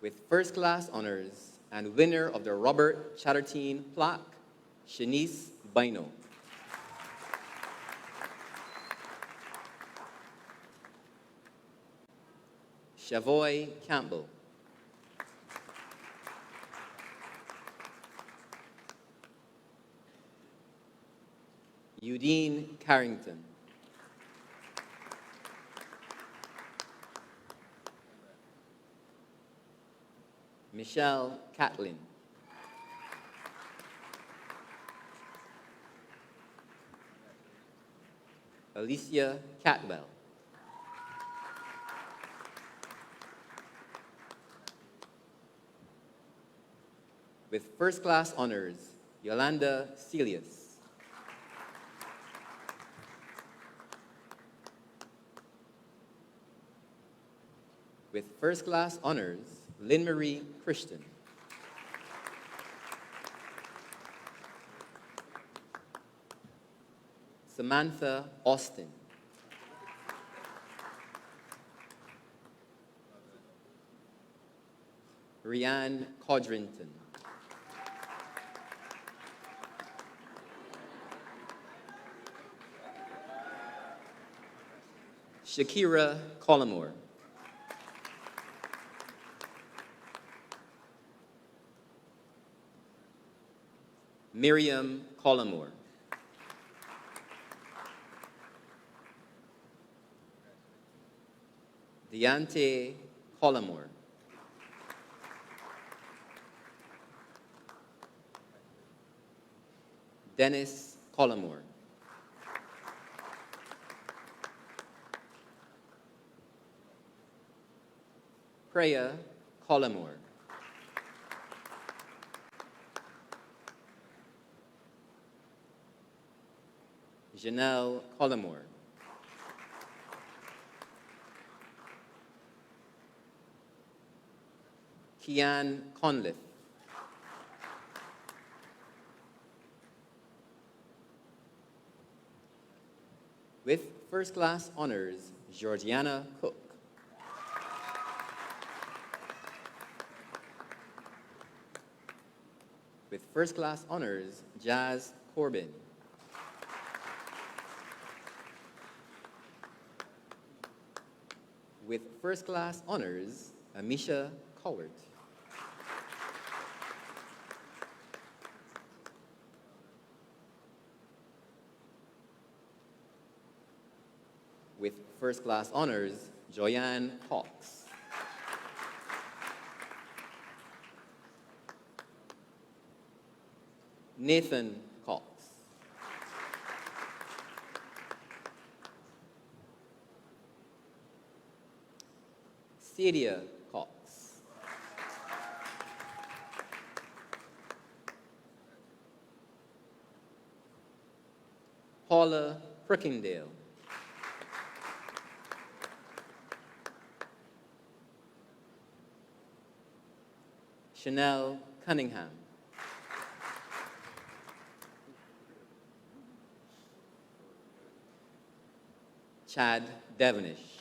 With first class honors and winner of the Robert Chatterton plaque, Shanice Bino. Shavoy Campbell. Eudine Carrington. Michelle Catlin. Alicia Catwell. With first class honors, Yolanda Celius. With first class honors, Lynn Marie Christian. Samantha Austin. Rianne Codrington. Shakira Collamore. Miriam Collamore. Deante Collamore. Dennis Collamore. Priya Collamore. Janelle Collamore. Kian Conliffe. With first class honors, Georgiana Cook. With first class honors, Jazz Corbin. With first class honors, Amisha Cowart. With first class honors, Joyanne Cox. Nathan Cox. Cedia Cox. Paula Prickendale. Chanel Cunningham. Chad Devonish.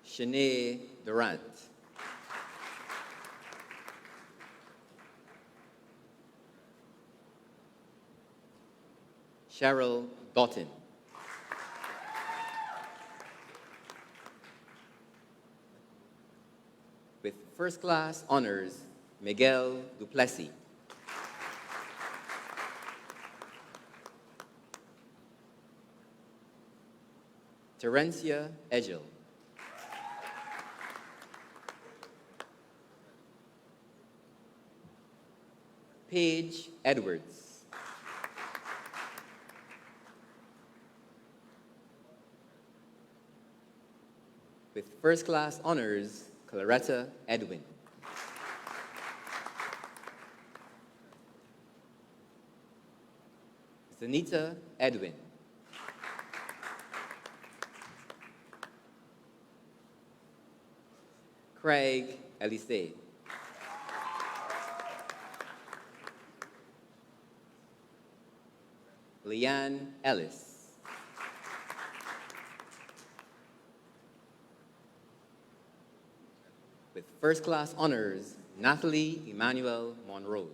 Shanae Durant. Cheryl Doughton. With first class honors, Miguel Duplessis. Terencia Egil. Paige Edwards. With first class honors, Claretta Edwin. Zanita Edwin. Craig Elise. Leanne Ellis. With first class honors, Natalie Emmanuel Monrose.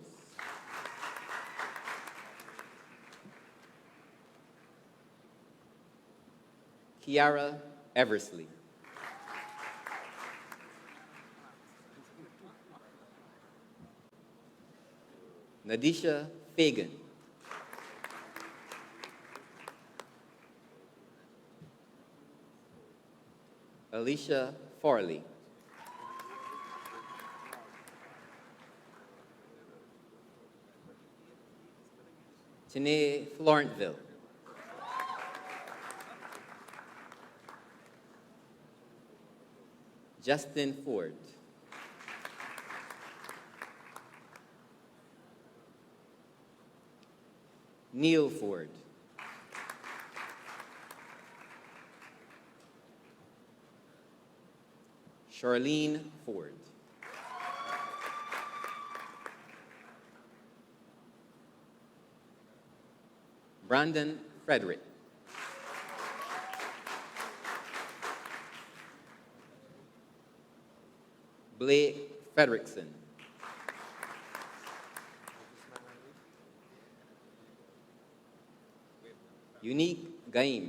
Kiara Eversley. Nadisha Fagan. Alicia Farley. Tanae Florentville. Justin Ford. Neil Ford. Charlene Ford. Brandon Frederick. Blake Fredrickson. Unique Gaim.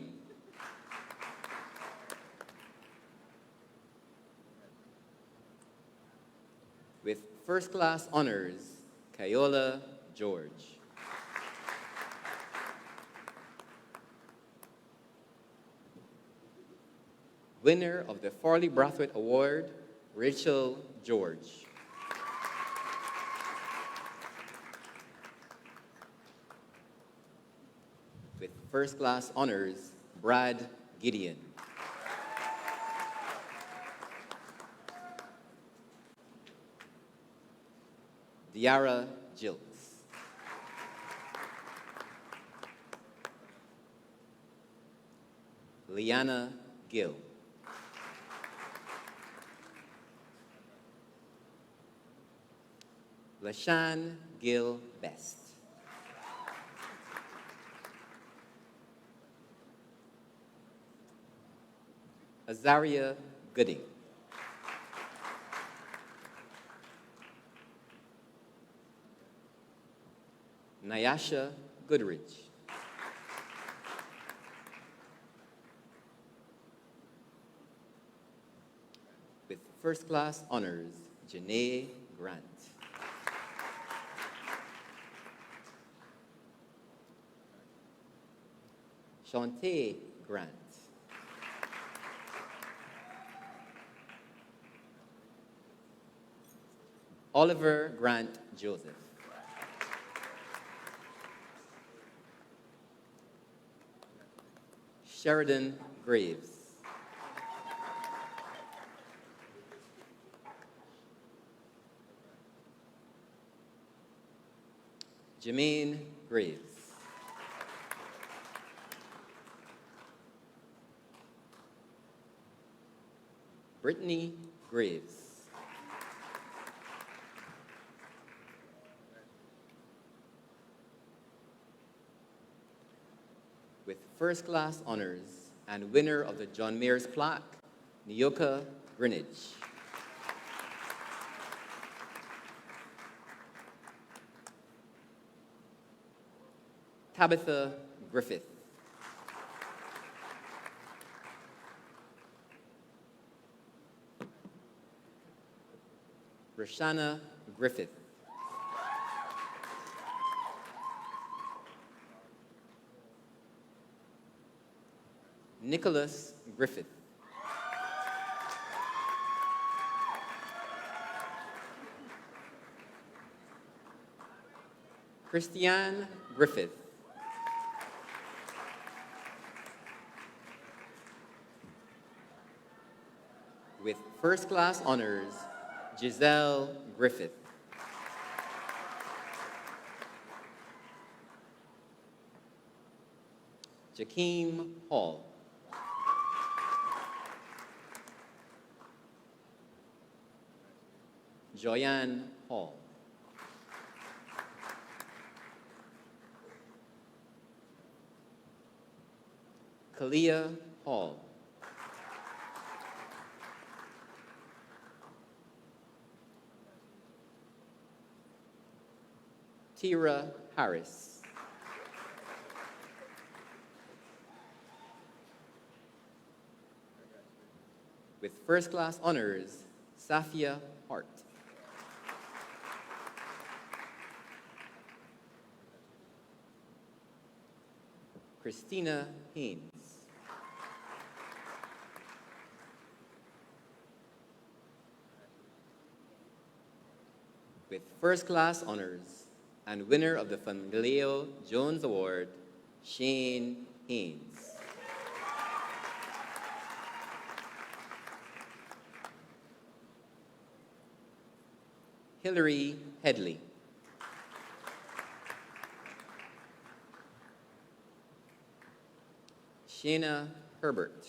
With first class honors, Kayola George. Winner of the Farley Brathwaite Award, Rachel George. With first-class honors, Brad Gideon. Diara Jilks. Liana Gill. LaShawn Gill Best. Azaria Gooding. Nyasha Goodrich. With first-class honors, Janae Grant. Shantae Grant. Oliver Grant Joseph. Sheridan Graves. Jermaine Graves. Brittany Graves. With first-class honors and winner of the John Mayer's plaque, Nyoka Greenwich. Tabitha Griffith. Rashana Griffith. Nicholas Griffith. Christiane Griffith. With first-class honors, Giselle Griffith. Jakeem Hall. Joyanne Hall. Kalia Hall. Tira Harris. With first-class honors, Safia Hart. Christina Haynes. With first-class honors and winner of the Familio Jones Award, Shane Haynes. Hillary Headley. Shayna Herbert.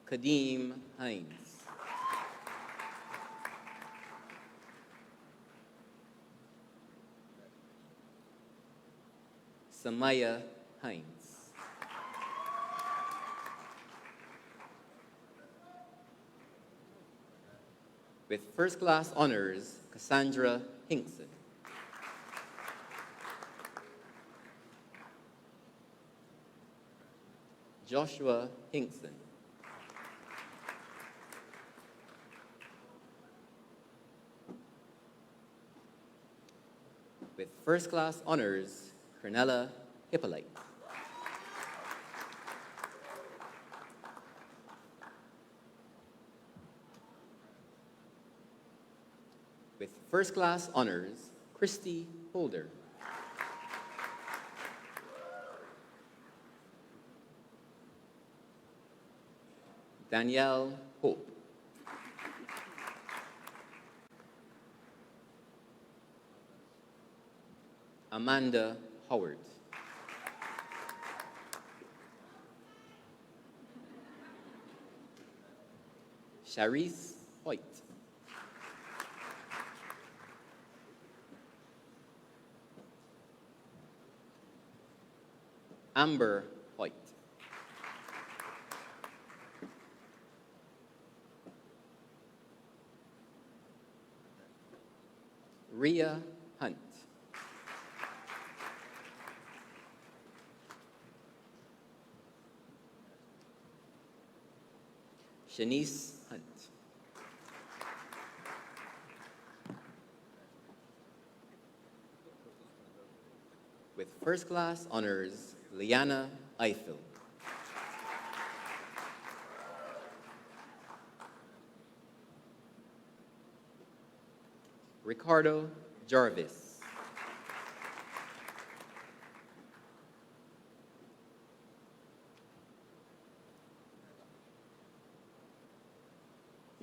Kadeem Hines. Samaya Hines. With first-class honors, Cassandra Hinkson. Joshua Hinkson. With first-class honors, Cornella Hippolyte. first-class honors, Christy Holder. Danielle Hope. Amanda Howard. Sharice White. Amber White. Rhea Hunt. Shanice Hunt. With first-class honors, Liana Eiffel. Ricardo Jarvis.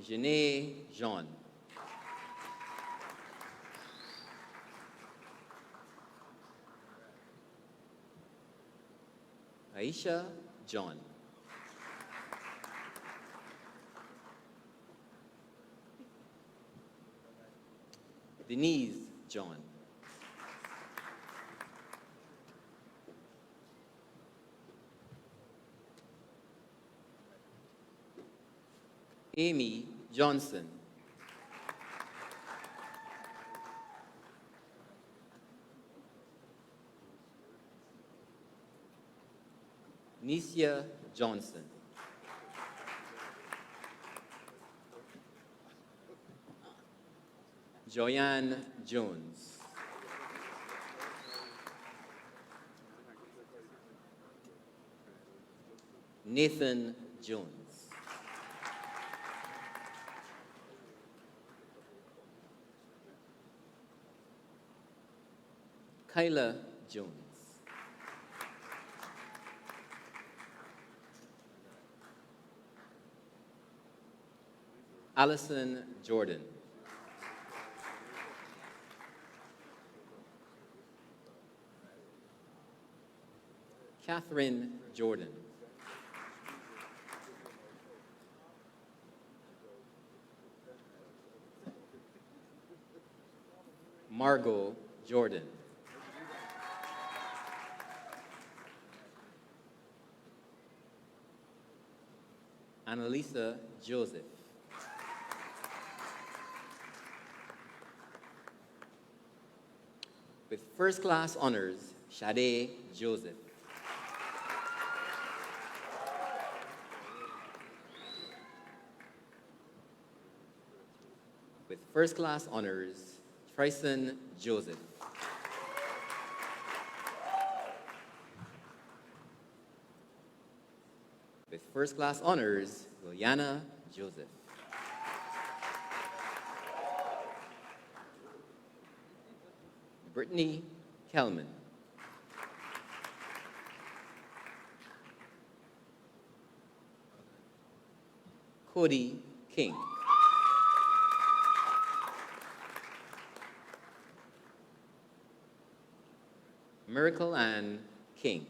Janae Jean. Aisha John. Denise John. Amy Johnson. Nicia Johnson. Joyanne Jones. Nathan Jones. Kyla Jones. Allison Jordan. Catherine Jordan. Margot Jordan. Annalisa Joseph. With first-class honors, Sade Joseph. With first-class honors, Trison Joseph. With first-class honors, Liliana Joseph. Brittany Kelman. Cody King. Miracle Ann King.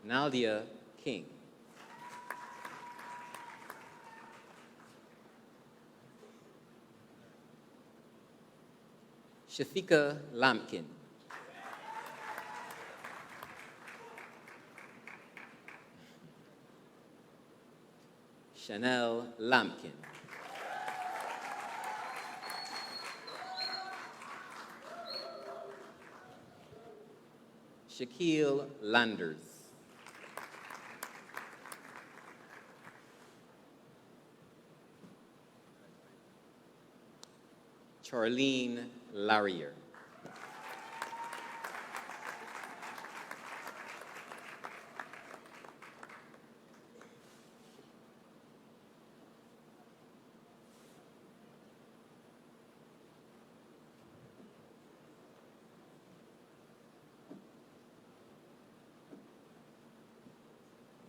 Nadia King. Shafika Lampkin. Chanel Lampkin. Shaquille Landers. Charlene Larrier.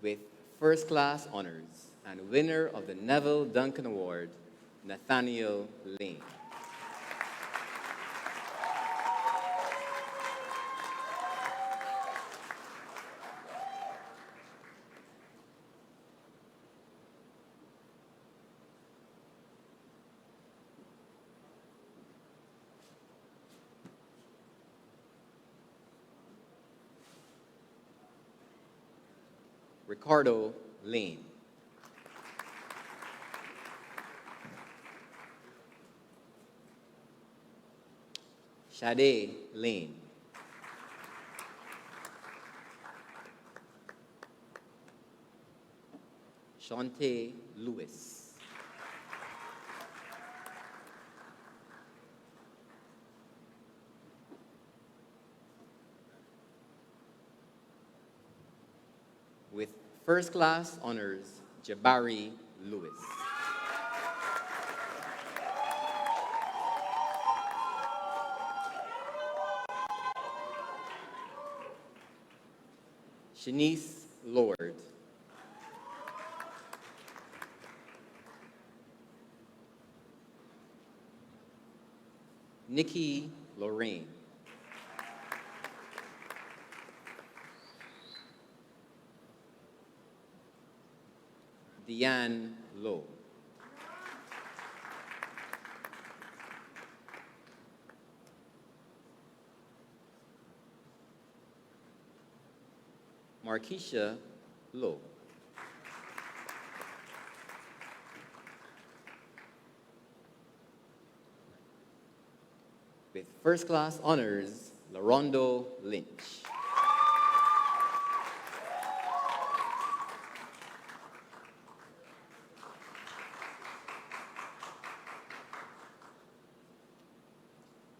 With first-class honors and winner of the Neville Duncan Award, Nathaniel Lane. Ricardo Lane. Sade Lane. Shante Lewis. With first-class honors, Jabari Lewis. Shanice Lord. Nikki Lorraine. Deanne Lowe. Markeisha Lowe. With first-class honors, LaRondo Lynch.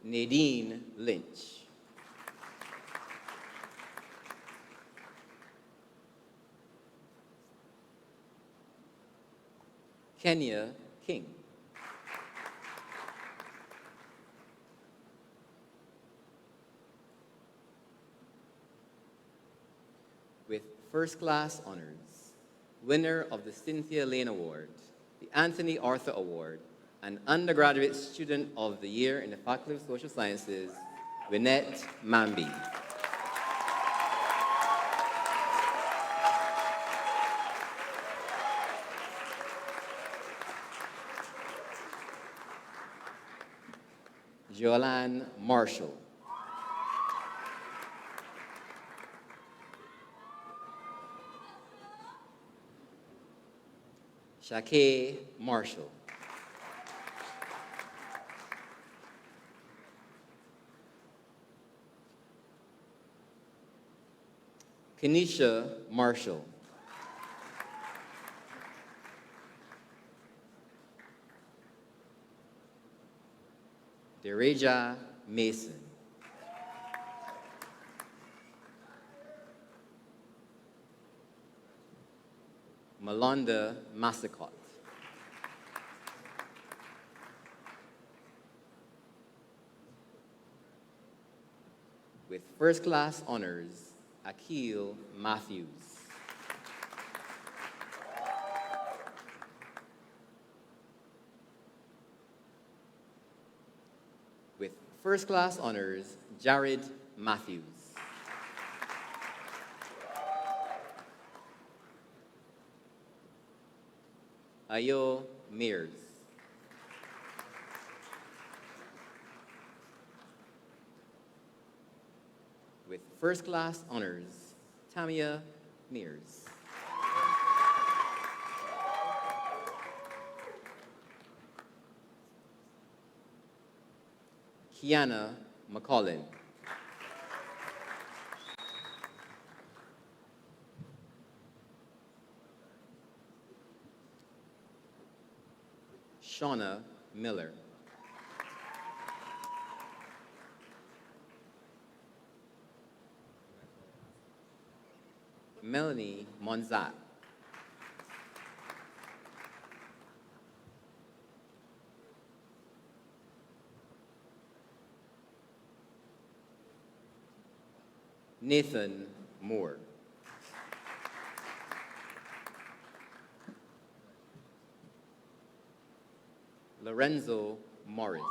Nadine Lynch. Kenya King. With first-class honors, winner of the Cynthia Lane Award, the Anthony Arthur Award, and Undergraduate Student of the Year in the Faculty of Social Sciences, Winette Mambi. Joanne Marshall. Shake Marshall. Kenisha Marshall. Dereja Mason. Malonda Massacott. With first-class honors, Akil Matthews. With first-class honors, Jared Matthews. Ayo Mears. With first-class honors, Tamia Mears. Kiana McCollin. Shauna Miller. Melanie Monzat. Nathan Moore. Lorenzo Morris.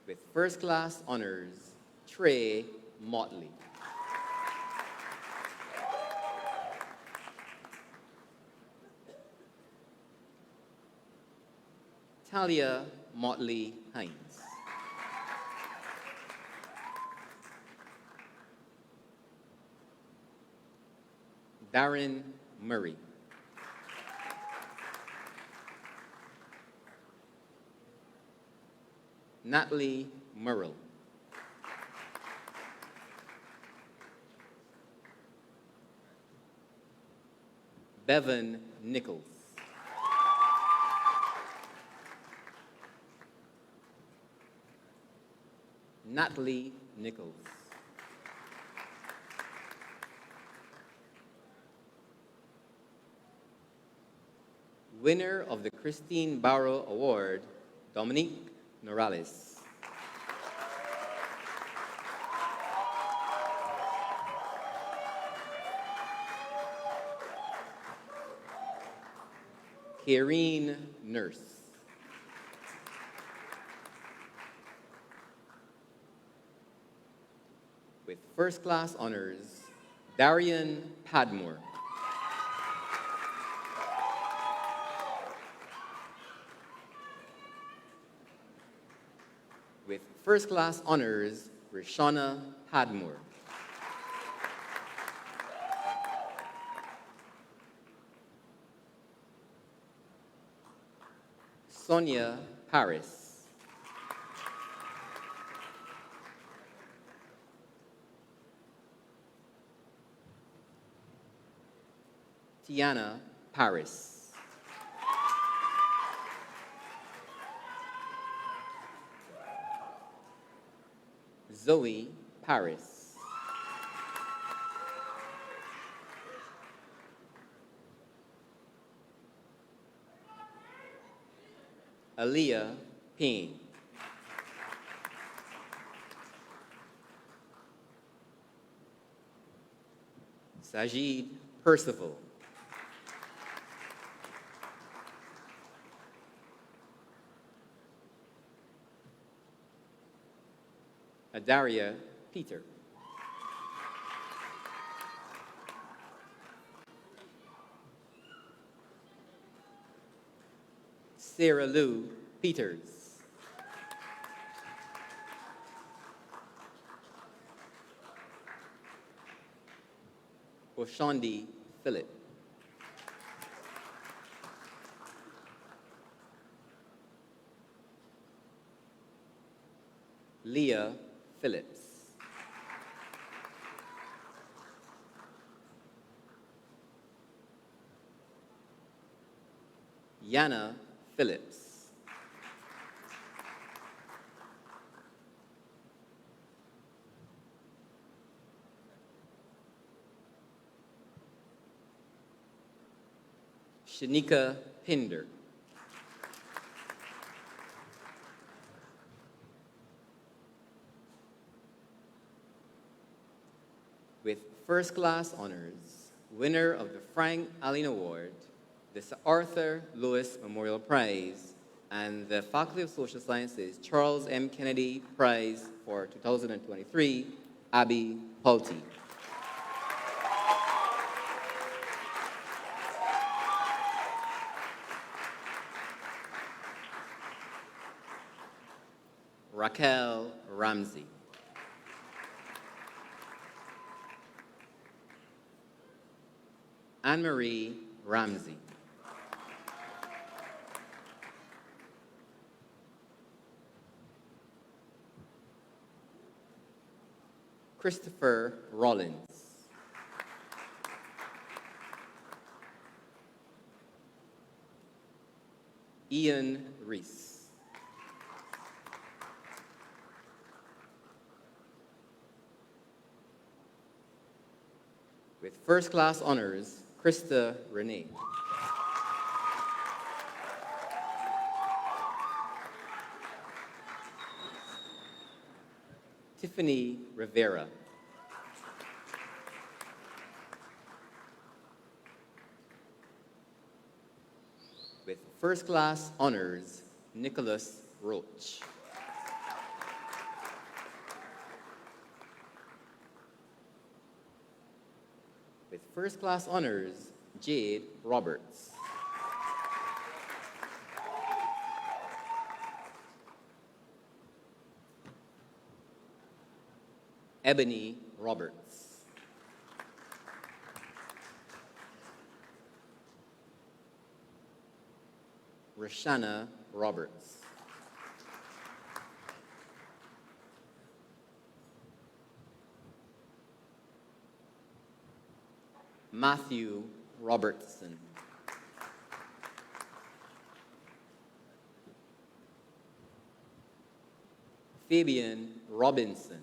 With first-class honors, Trey Motley. Talia Motley Hines. Darren Murray. Natalie Murrell. Bevan Nichols. Natalie Nichols. Winner of the Christine Barrow Award, Dominique Norales. Karine Nurse. With first-class honors, Darian Padmore. With first-class honors, Rishana Padmore. Sonia Paris. Tiana Paris. Zoe Paris. Aaliyah Payne. Sajid Percival. Adaria Peter. Sarah Lou Peters. Oshandi Phillip. Leah Phillips. Yana Phillips. Shanika Pinder. With first-class honors, winner of the Frank Allen Award, the Sir Arthur Lewis Memorial Prize, and the Faculty of Social Sciences Charles M. Kennedy Prize for 2023, Abby Pulte. Raquel Ramsey. Anne-Marie Ramsey. Christopher Rollins. Ian Reese. With first-class honors, Krista Renee. Tiffany Rivera. first-class honors, Nicholas Roach. With first-class honors, Jade Roberts. Ebony Roberts. Rashana Roberts. Matthew Robertson. Fabian Robinson.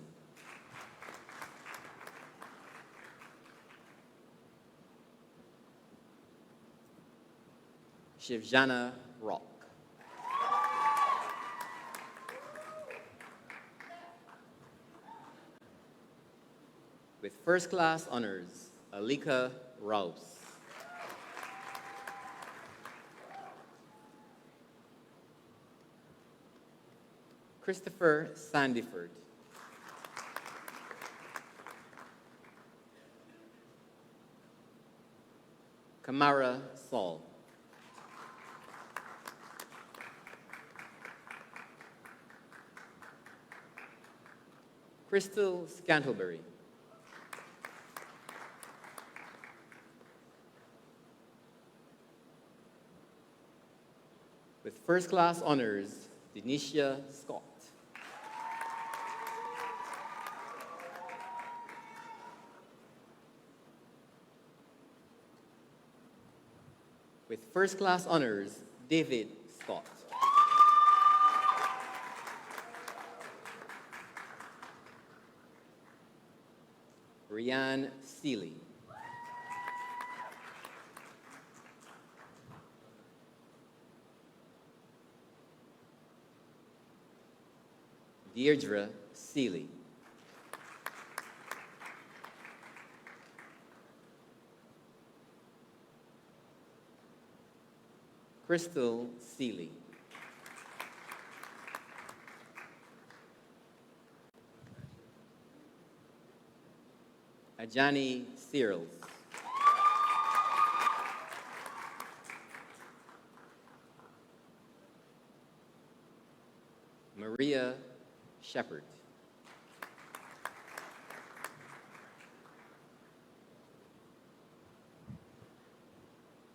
Shivjana Rock. With first-class honors, Alika Rouse. Christopher Sandiford. Kamara Saul. Crystal Scantlebury. With first-class honors, Denisha Scott. With first-class honors, David Scott. Rianne Seeley. Deirdre Seeley. Crystal Seeley. Ajani Searles. Maria Shepard.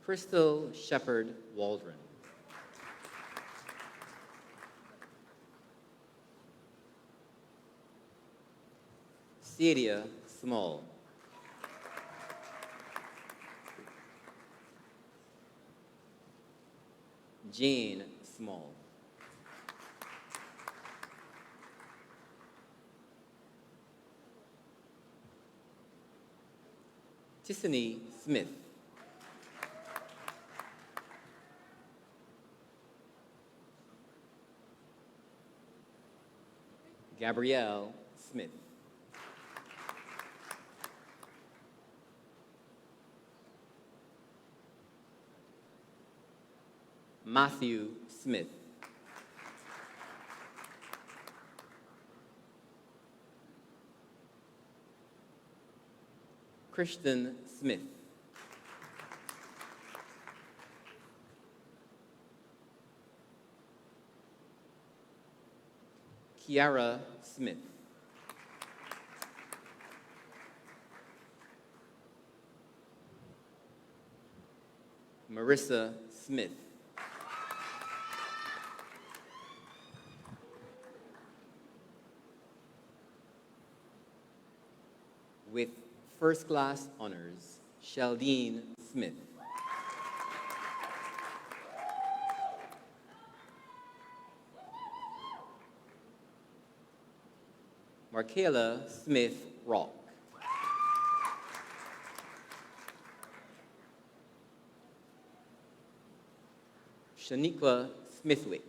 Crystal Shepard Waldron. Cedia Small. Jane Small. Tiffany Smith. Gabrielle Smith. Matthew Smith. Kristen Smith. Kiara Smith. Marissa Smith. With first-class honors, Sheldine Smith. Markayla Smith Rock. Shaniqua Smithwick.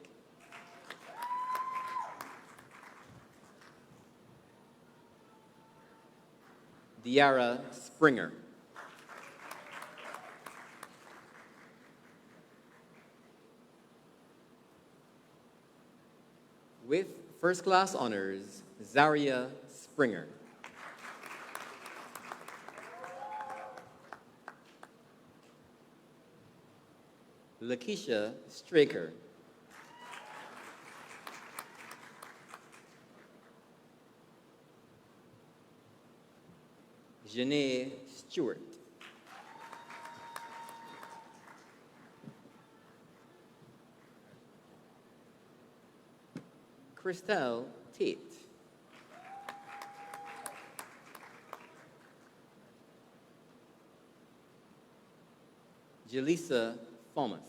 Diara Springer. first-class honors, Zaria Springer. Lakeisha Straker. Janae Stewart. Christelle Tate. Jaleesa Thomas.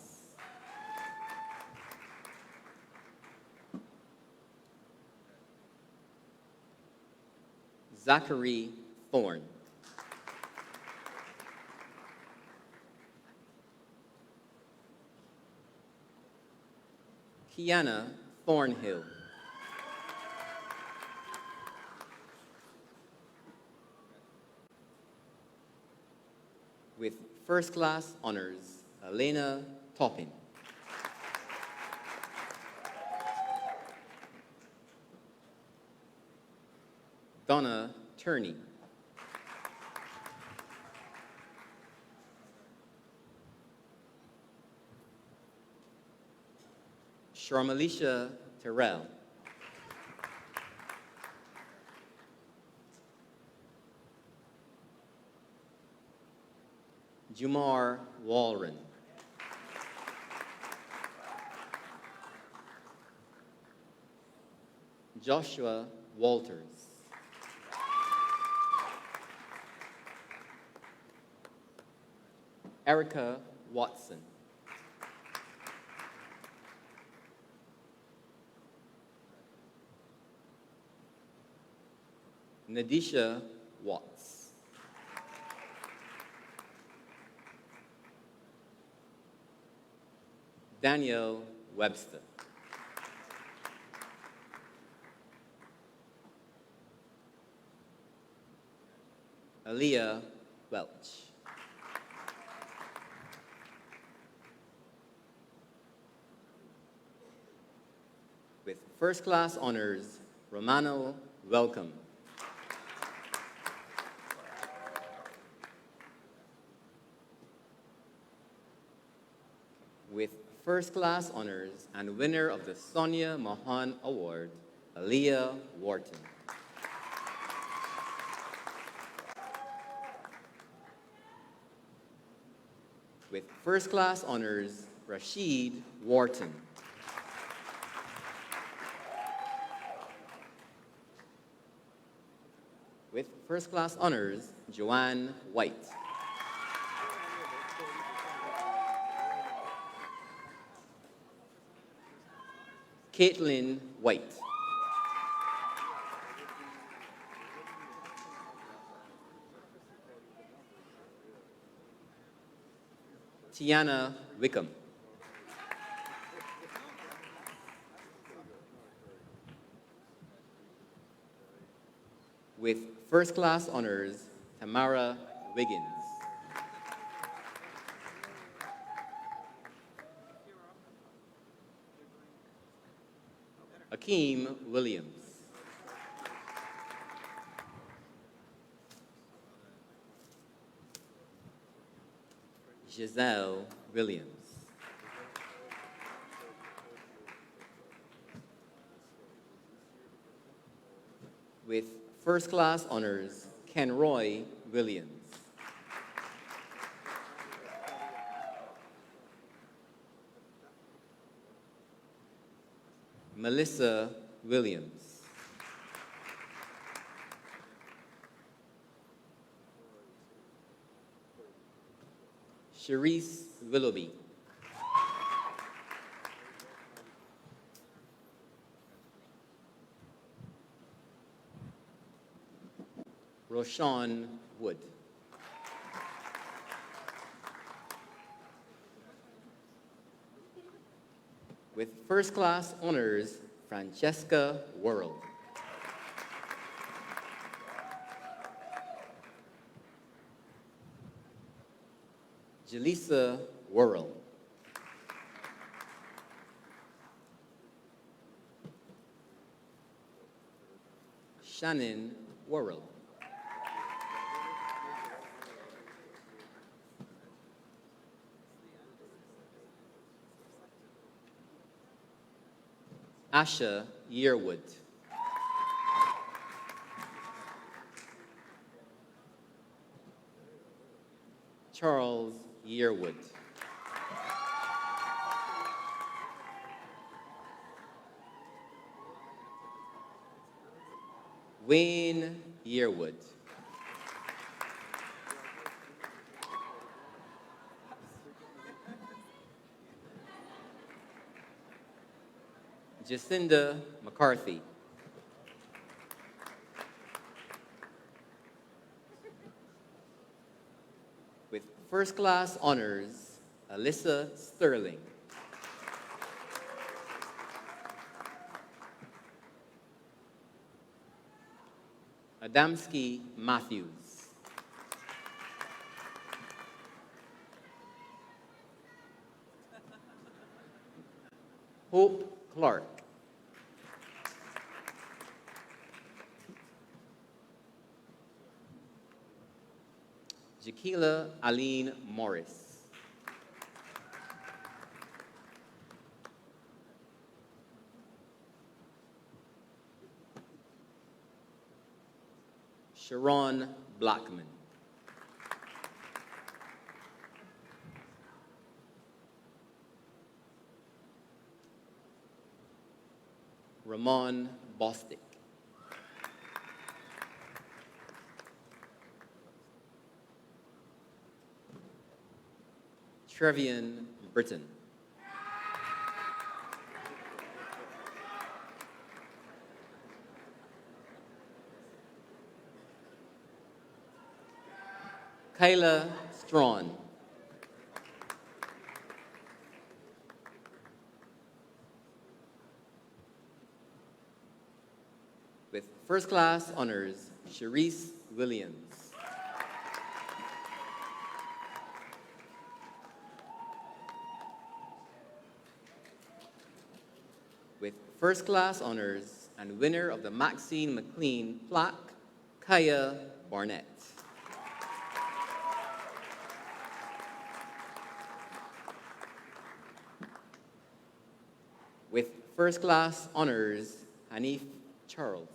Zachary Thorne. Kiana Thornhill. With first-class honors, Elena Toppin. Donna Turney. Sharmalisha Terrell. Jumar Walren. Joshua Walters. Erica Watson. Nadisha Watts. Danielle Webster. Aaliyah Welch. With first-class honors, Romano Welcome. With first-class honors and winner of the Sonia Mahan Award, Aaliyah Wharton. With first-class honors, Rashid Wharton. With first-class honors, Joanne White. Caitlin White. Tiana Wickham. With first-class honors, Tamara Wiggins. Akeem Williams. Giselle Williams. With first-class honors, Kenroy Williams. Melissa Williams. Sharice Willoughby. Roshan Wood. With first-class honors, Francesca Worrell. Jaleesa Worrell. Shannon Worrell. Asha Yearwood. Charles Yearwood. Wayne Yearwood. Jacinda McCarthy. With first class honors, Alyssa Sterling. Adamski Matthews. Hope Clark. Jaquila Aline Morris. Sharon Blackman. Ramon Bostic. Trevian Britton. Kayla Strawn. With first class honors, Sharice Williams. With first class honors and winner of the Maxine McLean plaque, Kaya Barnett. With first class honors, Hanif Charles.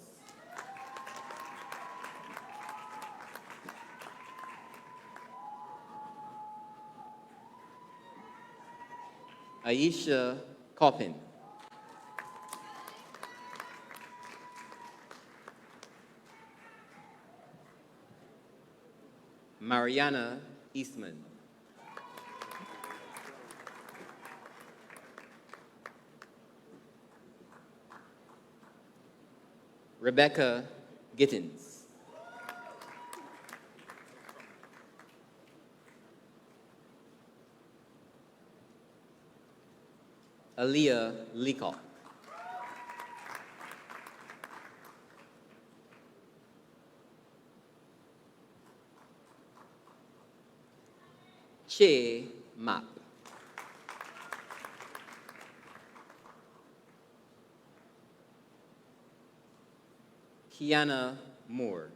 Aisha Coppin. Mariana Eastman. Rebecca Gittins. Aaliyah Leacock. Che Map. Kiana Moore.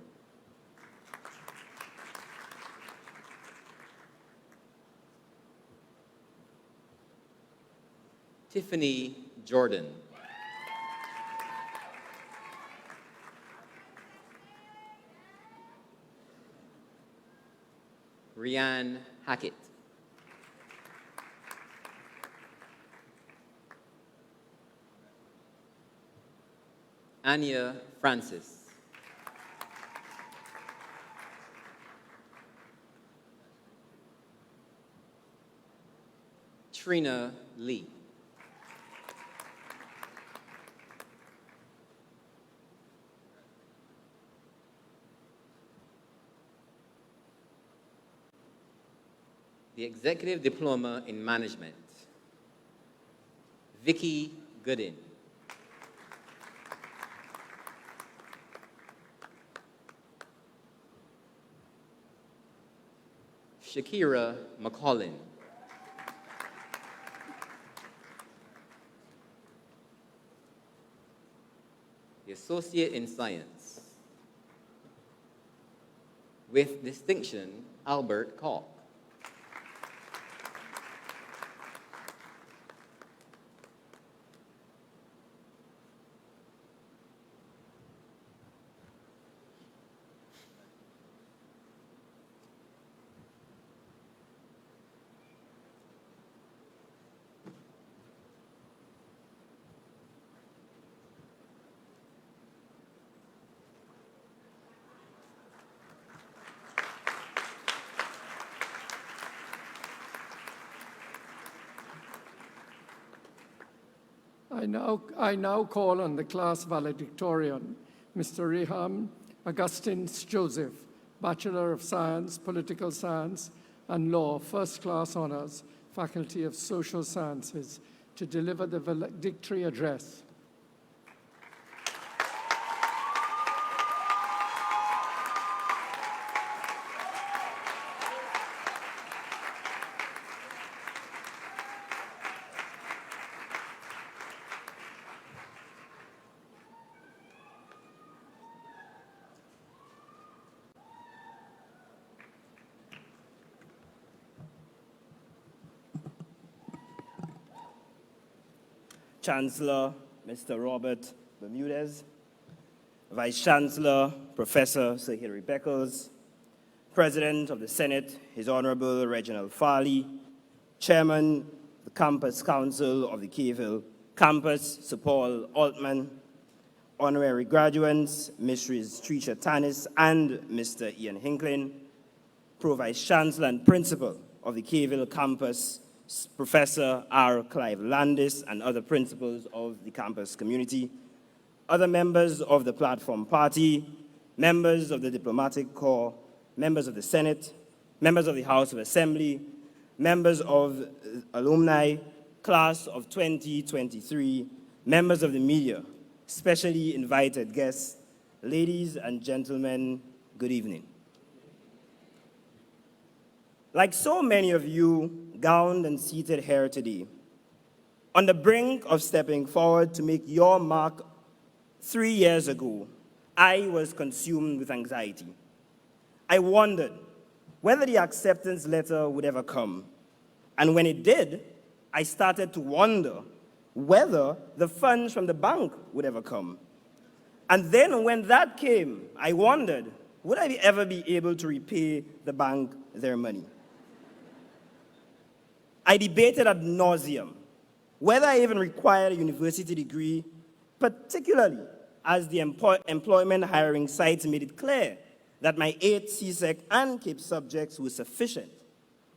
Tiffany Jordan. Rianne Hackett. Anya Francis. Trina Lee. The Executive Diploma in Management, Vicky Gooden. Shakira McCollin. The Associate in Science, With distinction, Albert Koch.
I now call on the class valedictorian, Mr. Reham Augustine Joseph, Bachelor of Science, Political Science and Law, First Class Honors, Faculty of Social Sciences, to deliver the valedictory address.
Chancellor, Mr. Robert Bermudez, Vice Chancellor, Professor Sir Hilary Beckles, President of the Senate, His Honorable Reginald Farley, Chairman of the Campus Council of the Keyville Campus, Sir Paul Altman, honorary graduates, Mrs. Tricia Tanis and Mr. Ian Hinklin, Pro-Vice Chancellor and Principal of the Keyville Campus, Professor R. Clive Landis, and other principals of the campus community, other members of the Platform Party, members of the Diplomatic Corps, members of the Senate, members of the House of Assembly, members of alumni, class of 2023, members of the media, specially invited guests, ladies and gentlemen, good evening. Like so many of you gowned and seated here today, on the brink of stepping forward to make your mark 3 years ago, I was consumed with anxiety. I wondered whether the acceptance letter would ever come. And when it did, I started to wonder whether the funds from the bank would ever come. And then when that came, I wondered, would I ever be able to repay the bank their money? I debated ad nauseum whether I even required a university degree, particularly as the employment hiring sites made it clear that my 8 CSEC and CAPE subjects were sufficient,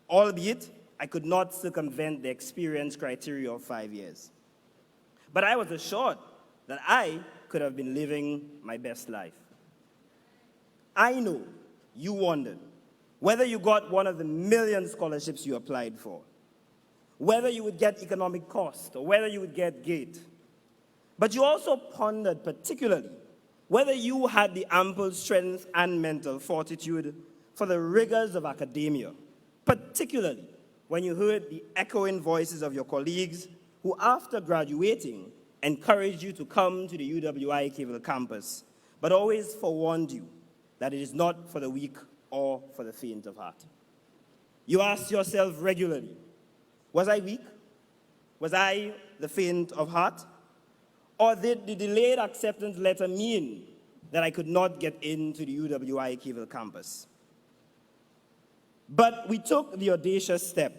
albeit I could not circumvent the experience criteria of 5 years. But I was assured that I could have been living my best life. I know you wondered whether you got one of the million scholarships you applied for, whether you would get economic cost or whether you would get GATE. But you also pondered particularly whether you had the ample strength and mental fortitude for the rigors of academia, particularly when you heard the echoing voices of your colleagues who, after graduating, encouraged you to come to the UWI Keyville campus, but always forewarned you that it is not for the weak or for the faint of heart. You asked yourself regularly, was I weak? Was I the faint of heart? Or did the delayed acceptance letter mean that I could not get into the UWI Keyville campus? But we took the audacious step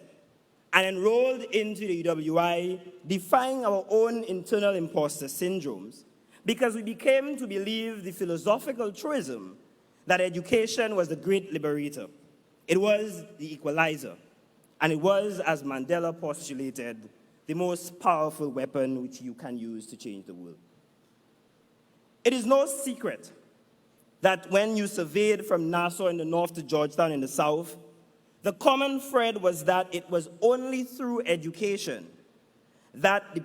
and enrolled into the UWI, defying our own internal imposter syndromes, because we became to believe the philosophical truism that education was the great liberator. It was the equalizer. And it was, as Mandela postulated, the most powerful weapon which you can use to change the world. It is no secret that when you surveyed from Nassau in the north to Georgetown in the south, the common thread was that it was only through education that the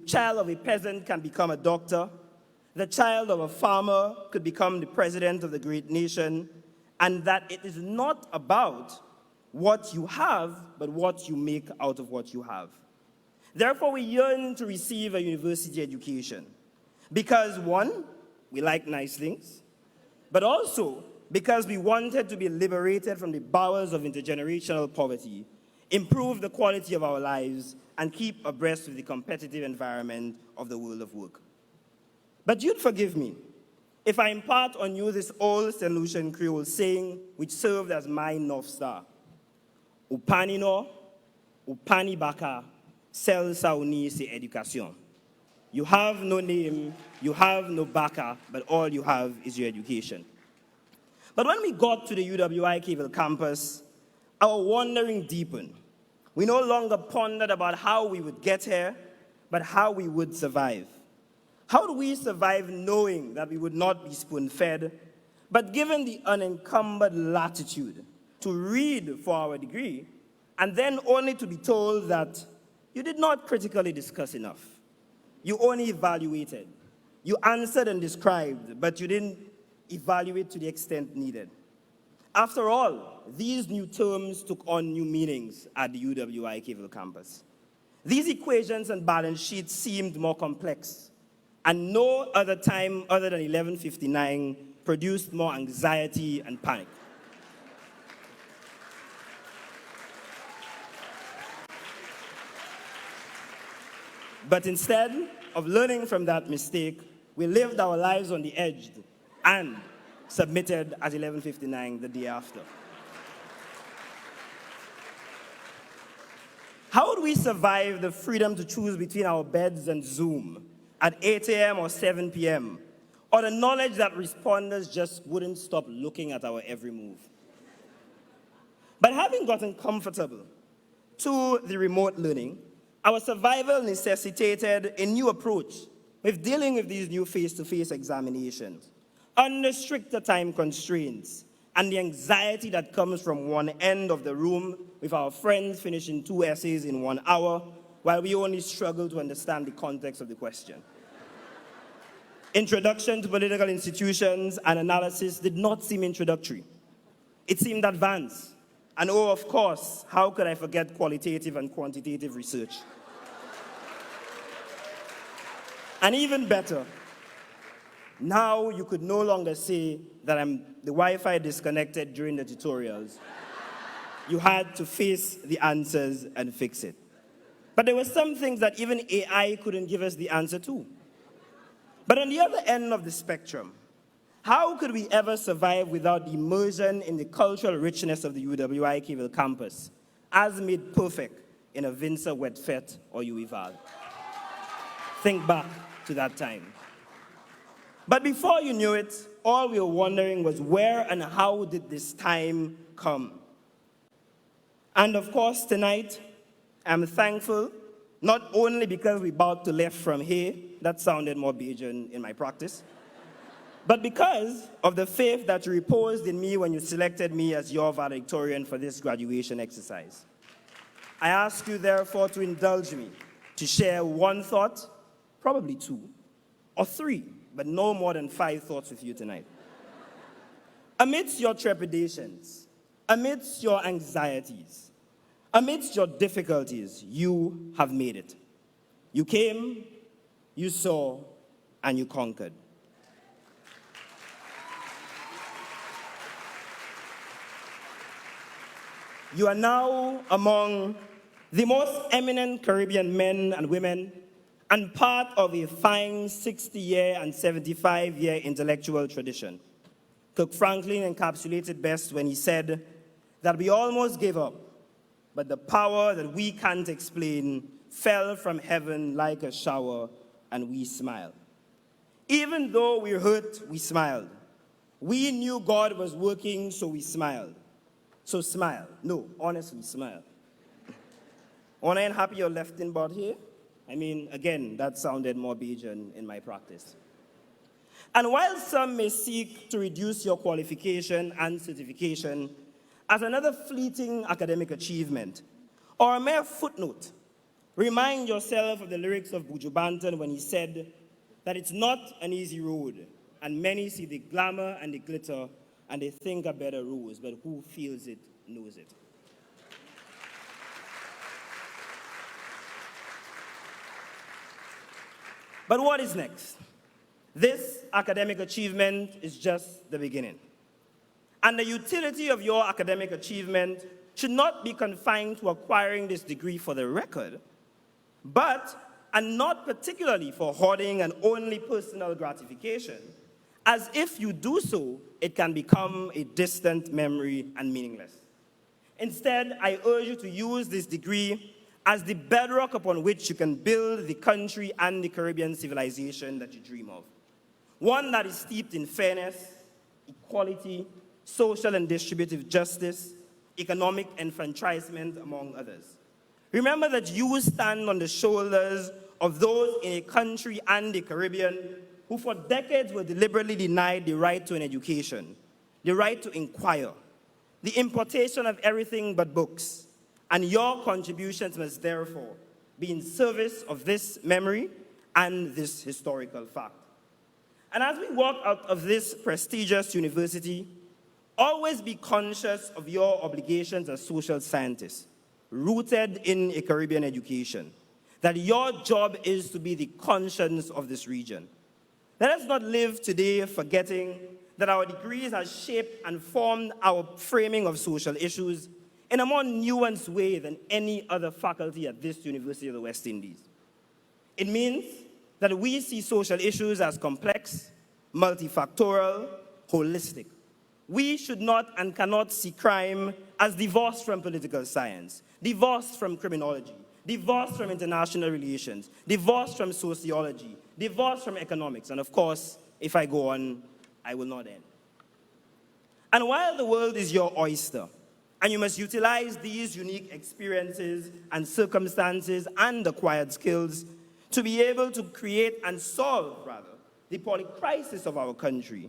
child of a peasant can become a doctor, the child of a farmer could become the president of the great nation, and that it is not about what you have, but what you make out of what you have. Therefore, we yearn to receive a university education because, one, we like nice things. but also because we wanted to be liberated from the bowels of intergenerational poverty, improve the quality of our lives, and keep abreast with the competitive environment of the world of work. But you'd forgive me if I impart on you this old St. Lucian Creole saying which served as my North Star. Upani no, upani baka, sel sauni se education. You have no name, you have no baka, but all you have is your education. But when we got to the UWITV campus, our wandering deepened. We no longer pondered about how we would get here, but how we would survive. How do we survive knowing that we would not be spoon-fed, but given the unencumbered latitude to read for our degree, and then only to be told that you did not critically discuss enough. You only evaluated. You answered and described, but you didn't evaluate to the extent needed. After all, these new terms took on new meanings at the UWI campus. These equations and balance sheets seemed more complex, and no other time other than 1159 produced more anxiety and panic. But instead of learning from that mistake, we lived our lives on the edge and submitted at 11:59 the day after. How would we survive the freedom to choose between our beds and Zoom at 8 a.m. or 7 p.m., or the knowledge that responders just wouldn't stop looking at our every move? But having gotten comfortable to the remote learning, our survival necessitated a new approach with dealing with these new face-to-face examinations, under stricter time constraints, and the anxiety that comes from one end of the room with our friends finishing 2 essays in 1 hour, while we only struggle to understand the context of the question. Introduction to political institutions and analysis did not seem introductory. It seemed advanced. And oh, of course, how could I forget qualitative and quantitative research? And even better, now you could no longer say that the Wi-Fi disconnected during the tutorials. You had to face the answers and fix it. But there were some things that even AI couldn't give us the answer to. But on the other end of the spectrum, how could we ever survive without the immersion in the cultural richness of the UWI campus, as made perfect in a Vincer Wetfet or UWIVAL? Think back to that time. But before you knew it, all we were wondering was where and how did this time come? And of course, tonight, I'm thankful, not only because we about to left from here, that sounded more Bajan in my practice, but because of the faith that you reposed in me when you selected me as your valedictorian for this graduation exercise. I ask you, therefore, to indulge me to share one thought, probably 2, or 3, but no more than 5 thoughts with you tonight. Amidst your trepidations, amidst your anxieties, amidst your difficulties, you have made it. You came, you saw, and you conquered. You are now among the most eminent Caribbean men and women and part of a fine 60-year and 75-year intellectual tradition. Kirk Franklin encapsulated best when he said that we almost gave up, but the power that we can't explain fell from heaven like a shower, and we smiled. Even though we hurt, we smiled. We knew God was working, so we smiled. So smile. No, honestly, smile. When I ain't happy you're left in board here, I mean, again, that sounded more Bajan in my practice. And while some may seek to reduce your qualification and certification as another fleeting academic achievement or a mere footnote, remind yourself of the lyrics of Buju Banton when he said that it's not an easy road, and many see the glamour and the glitter, and they think a better rose, but who feels it knows it. But what is next? This academic achievement is just the beginning. And the utility of your academic achievement should not be confined to acquiring this degree for the record, and not particularly for hoarding and only personal gratification, as if you do so, it can become a distant memory and meaningless. Instead, I urge you to use this degree as the bedrock upon which you can build the country and the Caribbean civilization that you dream of. One that is steeped in fairness, equality, social and distributive justice, economic enfranchisement, among others. Remember that you stand on the shoulders of those in a country and the Caribbean who for decades were deliberately denied the right to an education, the right to inquire, the importation of everything but books, and your contributions must therefore be in service of this memory and this historical fact. And as we walk out of this prestigious university, always be conscious of your obligations as social scientists, rooted in a Caribbean education, that your job is to be the conscience of this region. Let us not live today forgetting that our degrees have shaped and formed our framing of social issues in a more nuanced way than any other faculty at this University of the West Indies. It means that we see social issues as complex, multifactorial, holistic. We should not and cannot see crime as divorced from political science, divorced from criminology, divorced from international relations, divorced from sociology, divorced from economics. And of course, if I go on, I will not end. And while the world is your oyster, and you must utilize these unique experiences and circumstances and acquired skills to be able to create and solve, the polycrisis of our country,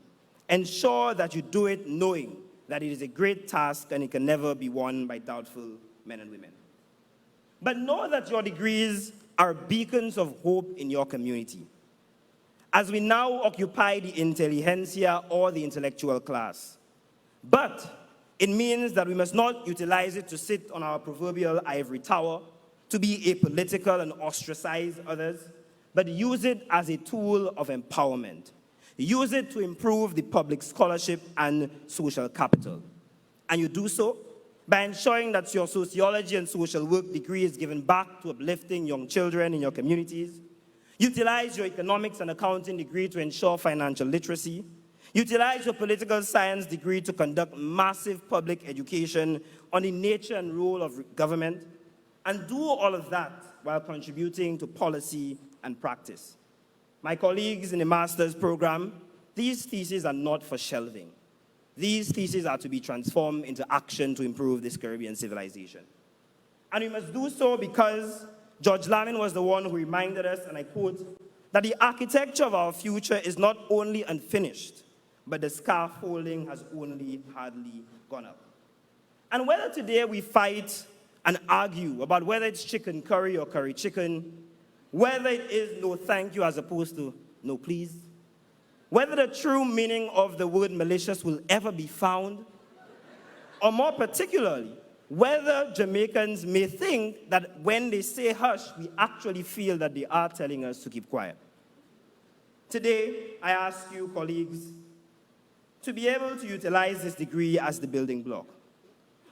ensure that you do it knowing that it is a great task and it can never be won by doubtful men and women. But know that your degrees are beacons of hope in your community. As we now occupy the intelligentsia or the intellectual class. But it means that we must not utilize it to sit on our proverbial ivory tower, to be apolitical and ostracize others, but use it as a tool of empowerment. Use it to improve the public scholarship and social capital. And you do so by ensuring that your sociology and social work degree is given back to uplifting young children in your communities. Utilize your economics and accounting degree to ensure financial literacy. Utilize your political science degree to conduct massive public education on the nature and role of government. And do all of that while contributing to policy and practice. My colleagues in the master's program, these theses are not for shelving. These theses are to be transformed into action to improve this Caribbean civilization. And we must do so because George Lamin was the one who reminded us, and I quote, that the architecture of our future is not only unfinished, but the scaffolding has only hardly gone up. And whether today we fight and argue about whether it's chicken curry or curry chicken, whether it is no thank you as opposed to no please, whether the true meaning of the word malicious will ever be found, or more particularly, whether Jamaicans may think that when they say hush, we actually feel that they are telling us to keep quiet. Today, I ask you, colleagues, to be able to utilize this degree as the building block.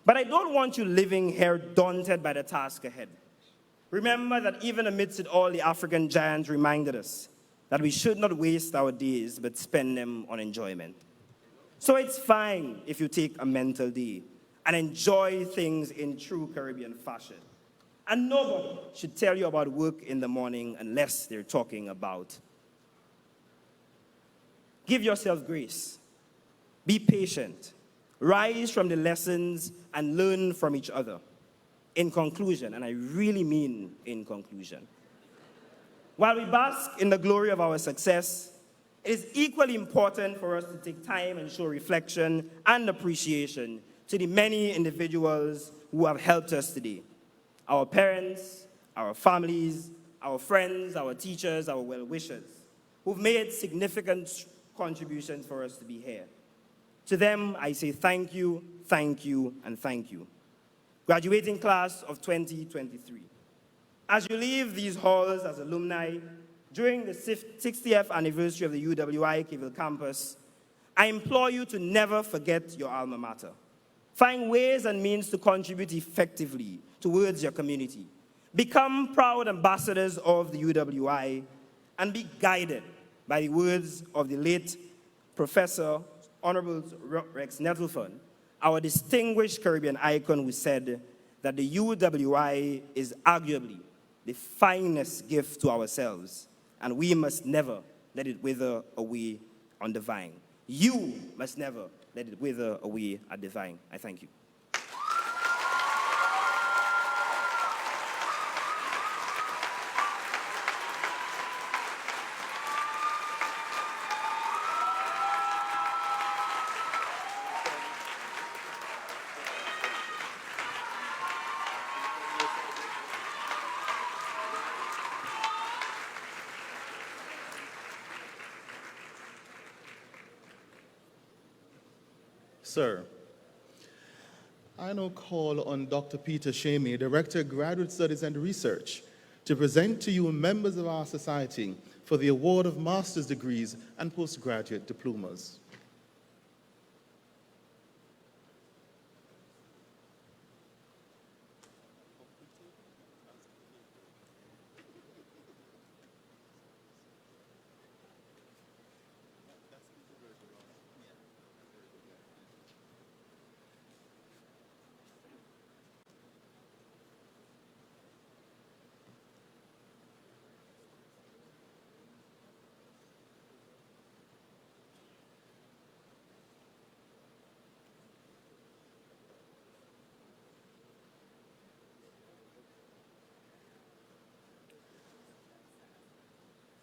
But I don't want you living here daunted by the task ahead. Remember that even amidst it all, the African giants reminded us that we should not waste our days, but spend them on enjoyment. So it's fine if you take a mental day and enjoy things in true Caribbean fashion. And nobody should tell you about work in the morning unless they're talking about. Give yourself grace. Be patient. Rise from the lessons and learn from each other. In conclusion, and I really mean in conclusion, while we bask in the glory of our success, it is equally important for us to take time and show reflection and appreciation to the many individuals who have helped us today. Our parents, our families, our friends, our teachers, our well-wishers, who've made significant contributions for us to be here. To them, I say thank you, and thank you. Graduating class of 2023. As you leave these halls as alumni, during the 60th anniversary of the UWI Kiville campus, I implore you to never forget your alma mater. Find ways and means to contribute effectively towards your community. Become proud ambassadors of the UWI and be guided by the words of the late Professor Honorable Rex Nettleford, our distinguished Caribbean icon, who said that the UWI is arguably the finest gift to ourselves, and we must never let it wither away on the vine. You must never let it wither away at the vine. I thank you.
Sir, I now call on Dr. Peter Shamey, Director of Graduate Studies and Research, to present to you members of our society for the award of master's degrees and postgraduate diplomas.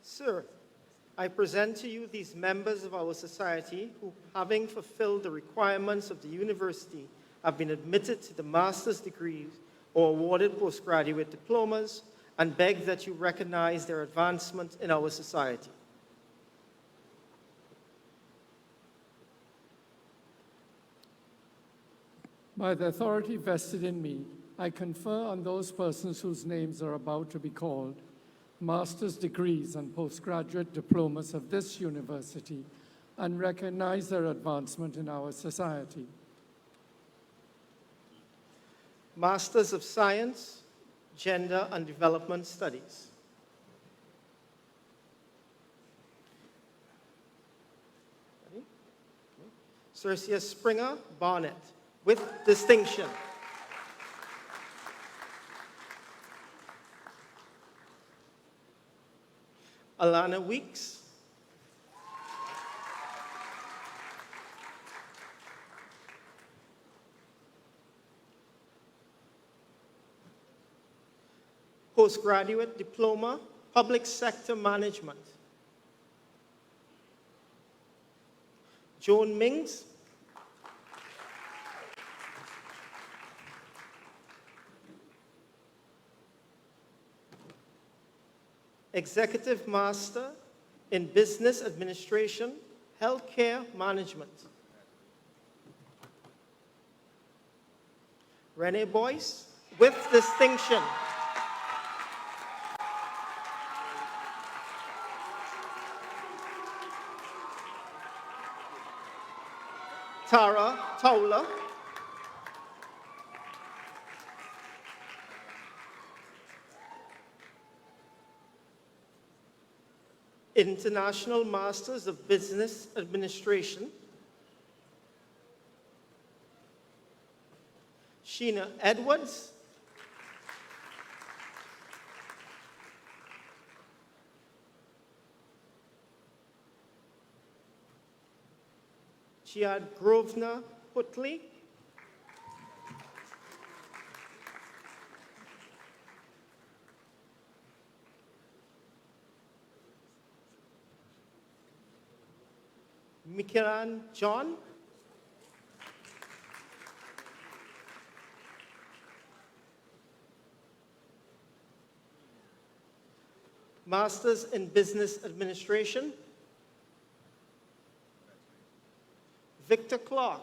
Sir, I present to you these members of our society who, having fulfilled the requirements of the university, have been admitted to the master's degrees or awarded postgraduate diplomas, and beg that you recognize their advancement in our society.
By the authority vested in me, I confer on those persons whose names are about to be called master's degrees and postgraduate diplomas of this university and recognize their advancement in our society.
Masters of Science, Gender and Development Studies. Ready? Cercia Springer Barnett, with distinction. Alana Weeks. Postgraduate Diploma, Public Sector Management. Joan Mings. Executive Master in Business Administration, Healthcare Management. Renee Boyce, with distinction. Tara Towler. International Masters of Business Administration. Sheena Edwards. Chiad Grosvenor Putley. Mikiran John. Masters in Business Administration. Victor Clark.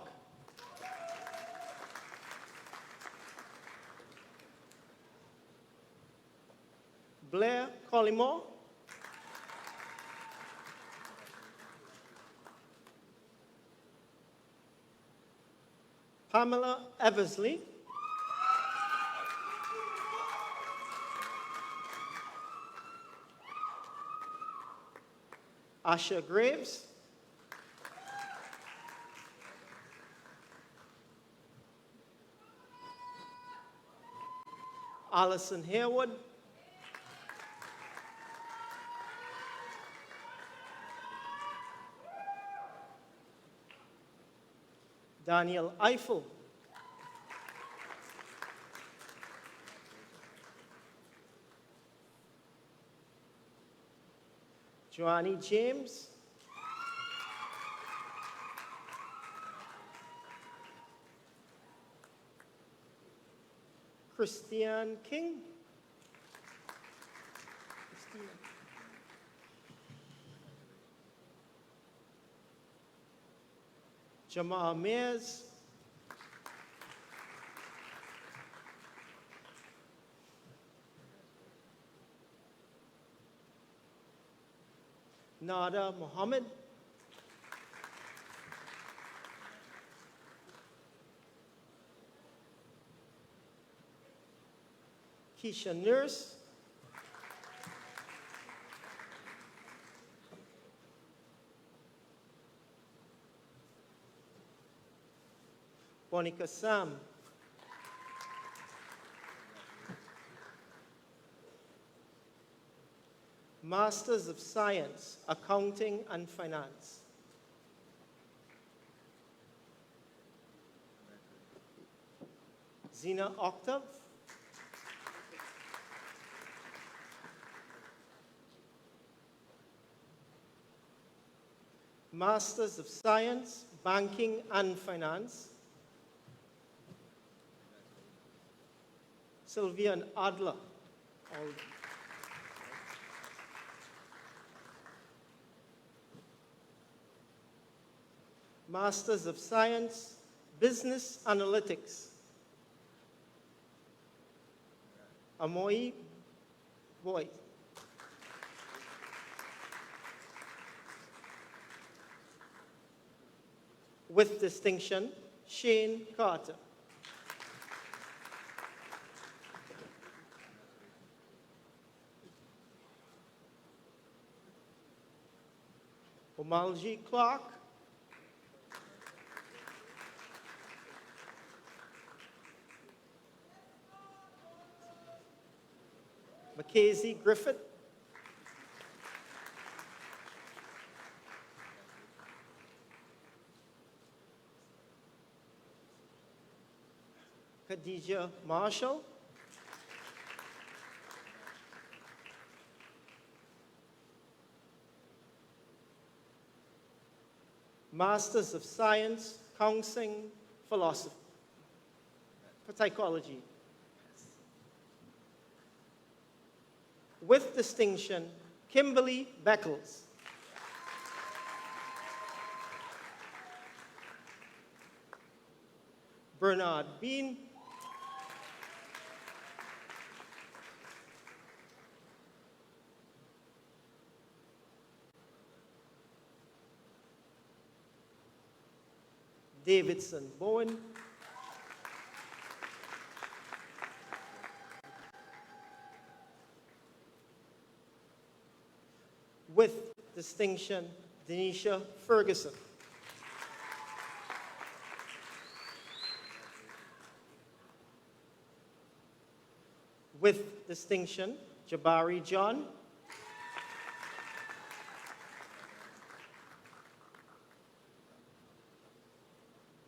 Blair Collymore. Pamela Eversley, Asha Graves, Allison Harewood, Daniel Eiffel, Joannie James, Christiane King, Jamal Mears, Nada Mohammed, Keisha Nurse, Monica Sam, Masters of Science, Accounting and Finance, Zina Octave, Masters of Science, Banking and Finance, Sylvian Adler, Masters of Science, Business Analytics, Amoy Boyd, with distinction, Shane Carter, Omalji Clark, Mackenzie Griffith, Khadija Marshall, Masters of Science, Counseling, Philosophy, for Psychology. With distinction, Kimberly Beckles, Bernard Bean, Davidson Bowen, with distinction, Denisha Ferguson, with distinction, Jabari John,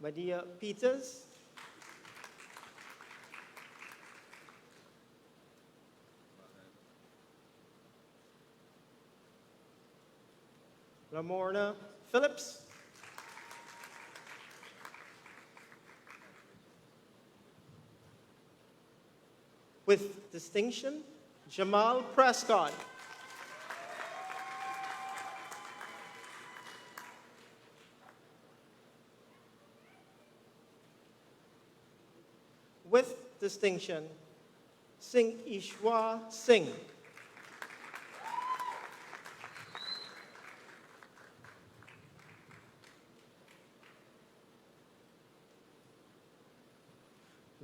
Madia Peters, Lamorna Phillips, with distinction, Jamal Prescott, with distinction, Singh Ishwar Singh,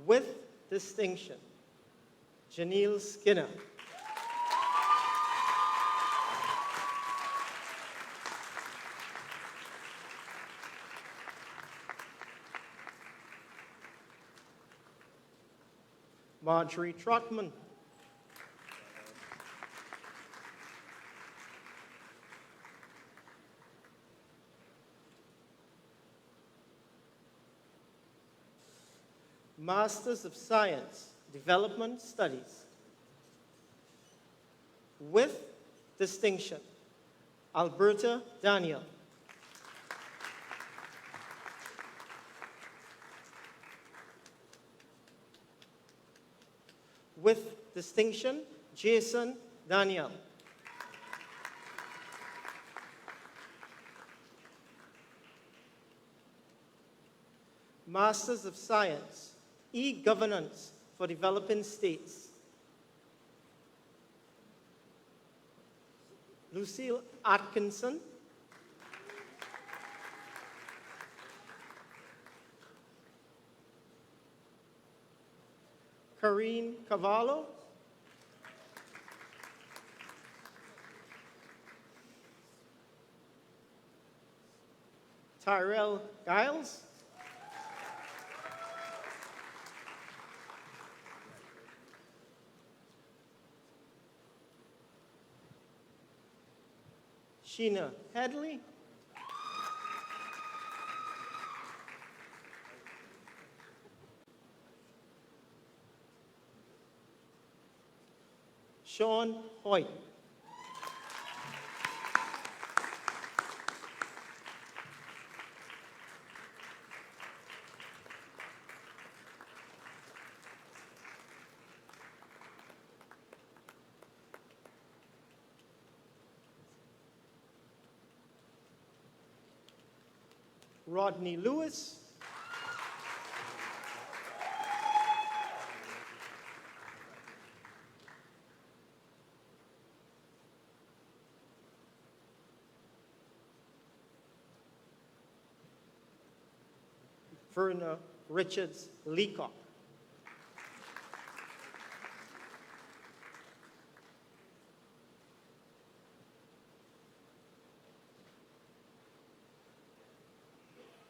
With distinction, Janelle Skinner. Marjorie Trotman. Masters of Science, Development Studies. With distinction, Alberta Daniel. With distinction, Jason Daniel. Masters of Science, E-Governance for Developing States. Lucille Atkinson. Karine Cavallo. Tyrell Giles. Sheena Headley. Sean Hoyt. Rodney Lewis. Verna Richards Leacock.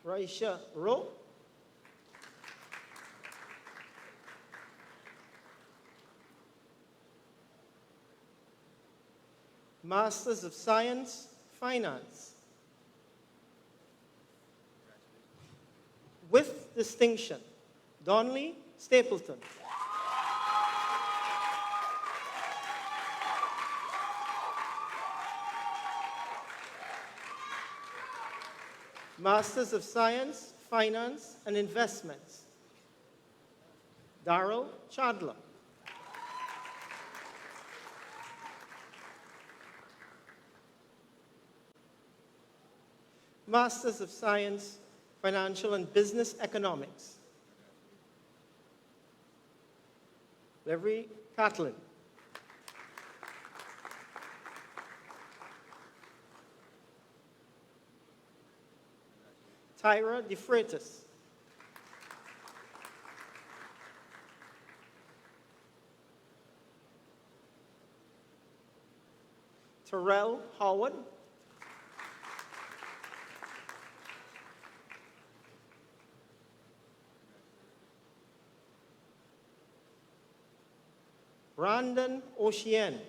Raisha Rowe. Masters of Science, Finance. With distinction, Donley Stapleton. Masters of Science, Finance, and Investments. Darrell Chandler. Masters of Science, Financial and Business Economics. Levery Catlin. Tyra DeFreitas. Terrell Howard. Brandon Ocean.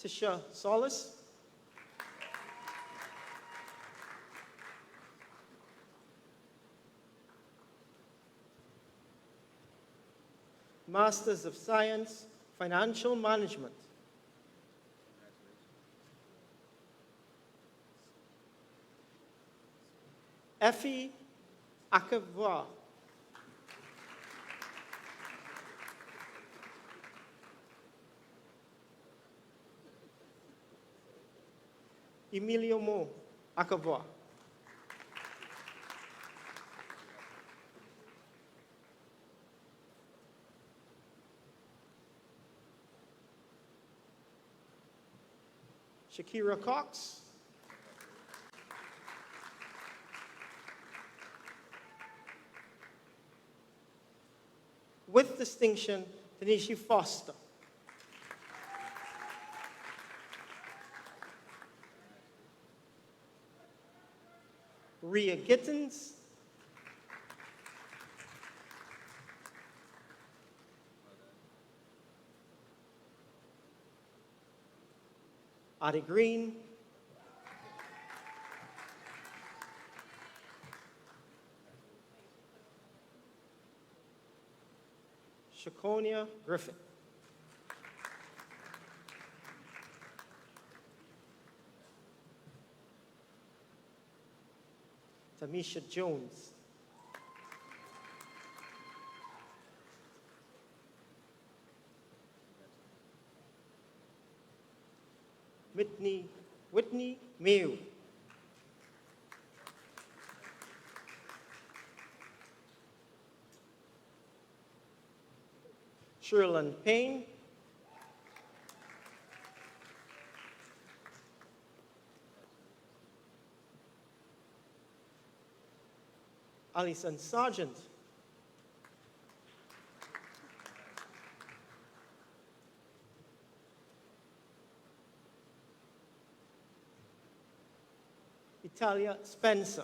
Tisha Solis. Masters of Science, Financial Management. Effie Akavwa. Emilio Mo Akavwa. Shakira Cox. With distinction, Tanisha Foster. Rhea Gittins. Addie Green. Shakonia Griffin. Tamisha Jones. Whitney Mayo. Sherlyn Payne. Alison Sargent. Italia Spencer.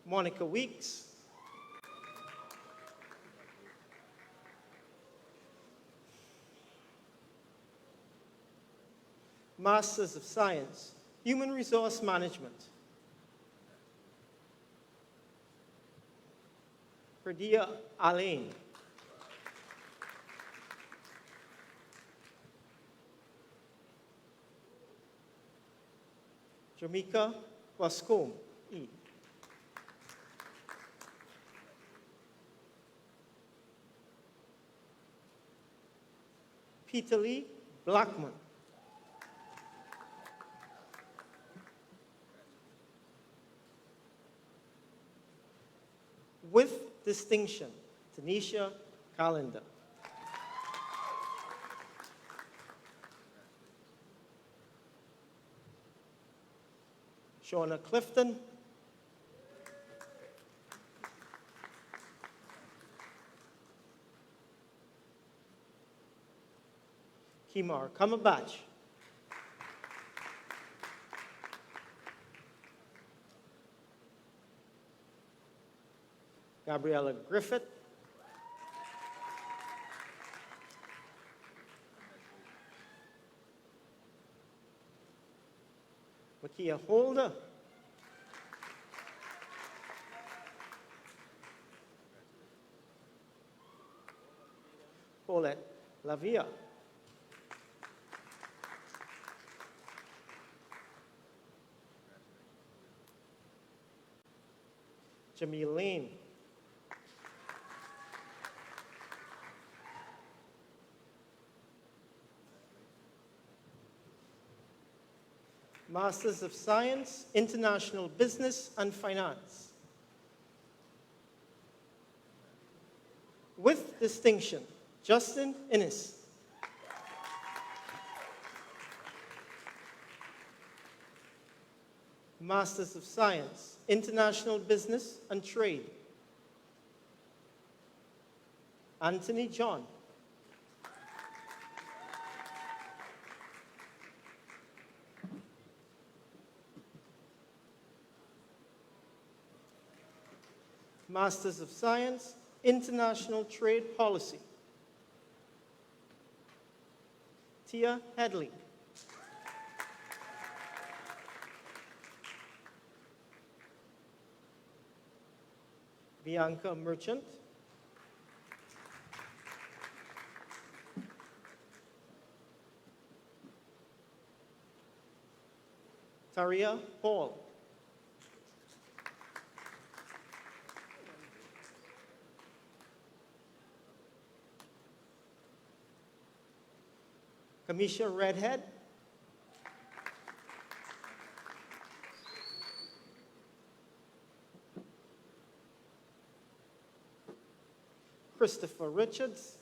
Monica Weeks. Masters of Science, Human Resource Management. Pradia Alain. Jamaica Wascombe. E. Peter Lee Blackman. With distinction, Tanisha Calendar. Shauna Clifton. Kimar Kamabach. Gabriella Griffith. Makia Holder. Paulette Lavia. Jamil Lane. Masters of Science, International Business and Finance. With distinction, Justin Innes. Masters of Science, International Business and Trade. Anthony John. Masters of Science, International Trade Policy. Tia Headley. Bianca Merchant. Taria Paul. Kamisha Redhead. Christopher Richards.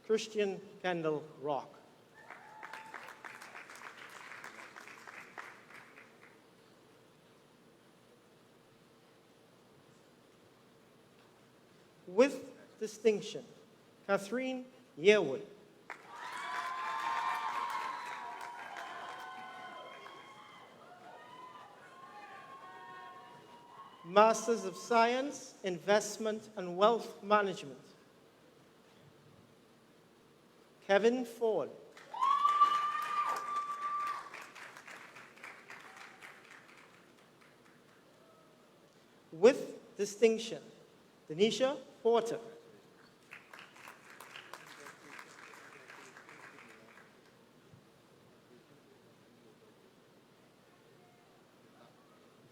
Christian Kendall Rock. With distinction, Catherine Yearwood. Masters of Science, Investment and Wealth Management, Kevin Ford. With distinction, Denisha Porter.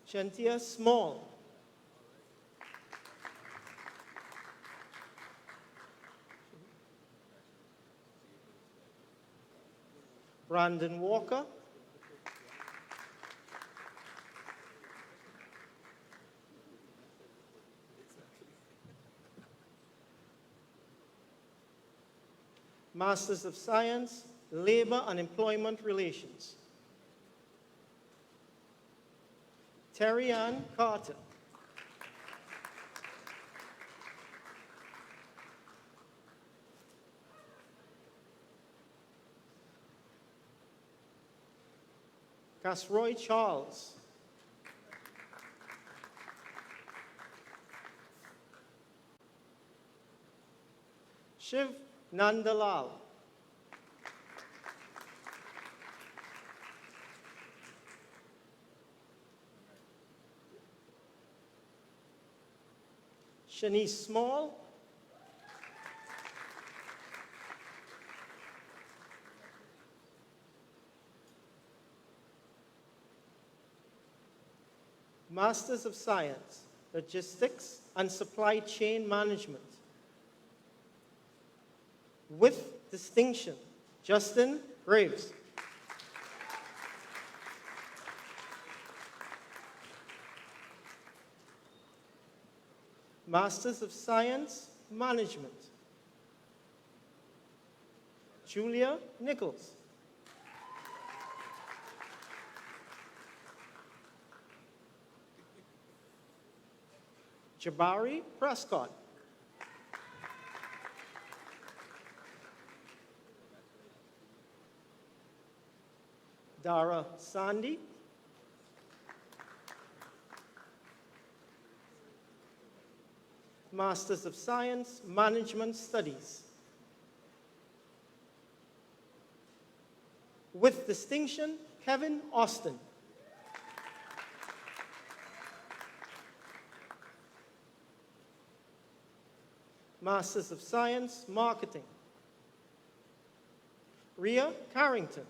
Shantia Small. Brandon Walker. Masters of Science, Labor and Employment Relations, Terry Ann Carter. Casroy Charles. Shiv Nandalal. Shanice Small. Masters of Science, Logistics and Supply Chain Management. With distinction, Justin Graves. Masters of Science, Management, Julia Nichols. Jabari Prescott. Dara Sandi. Masters of Science, Management Studies. With distinction, Kevin Austin. Masters of Science, Marketing, Rhea Carrington.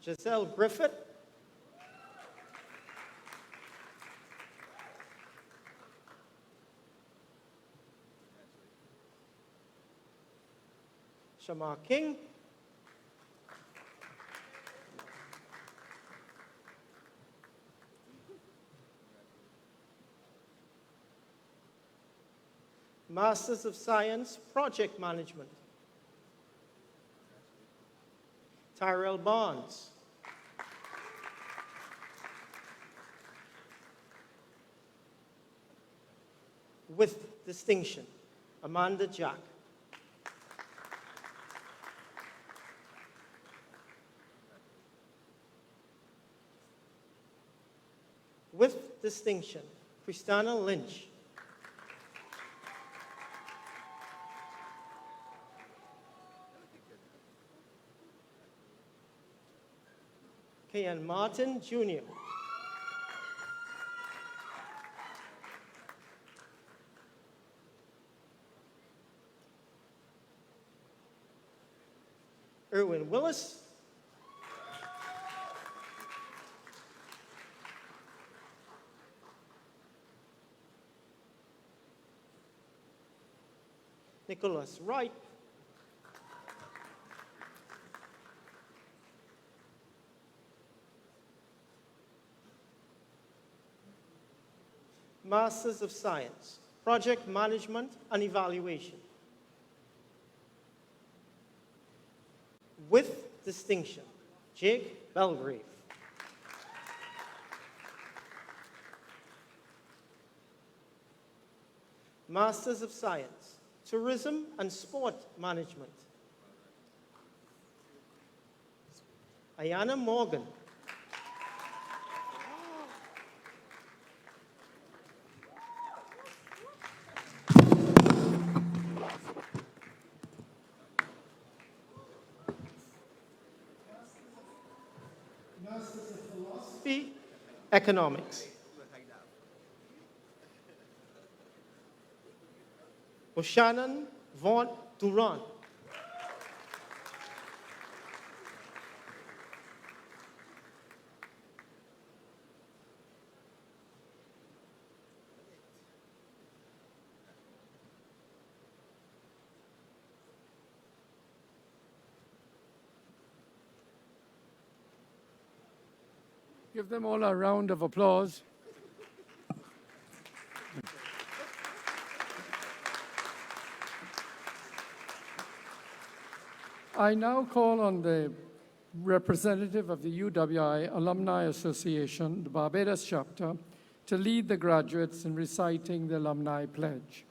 Giselle Griffith. Shamar King. Masters of Science, Project Management, Tyrell Barnes. With distinction, Amanda Jack. With distinction, Christina Lynch. Kayan Martin, Jr. Erwin Willis. Nicholas Wright. Masters of Science, Project Management and Evaluation. With distinction, Jake Belgrave. Masters of Science, Tourism and Sport Management. Ayana Morgan. Masters of Philosophy, Economics. Oshannon Vaughn Durant.
Give them all a round of applause. I now call on the representative of the UWI Alumni Association, the Barbados chapter, to lead the graduates in reciting the Alumni Pledge.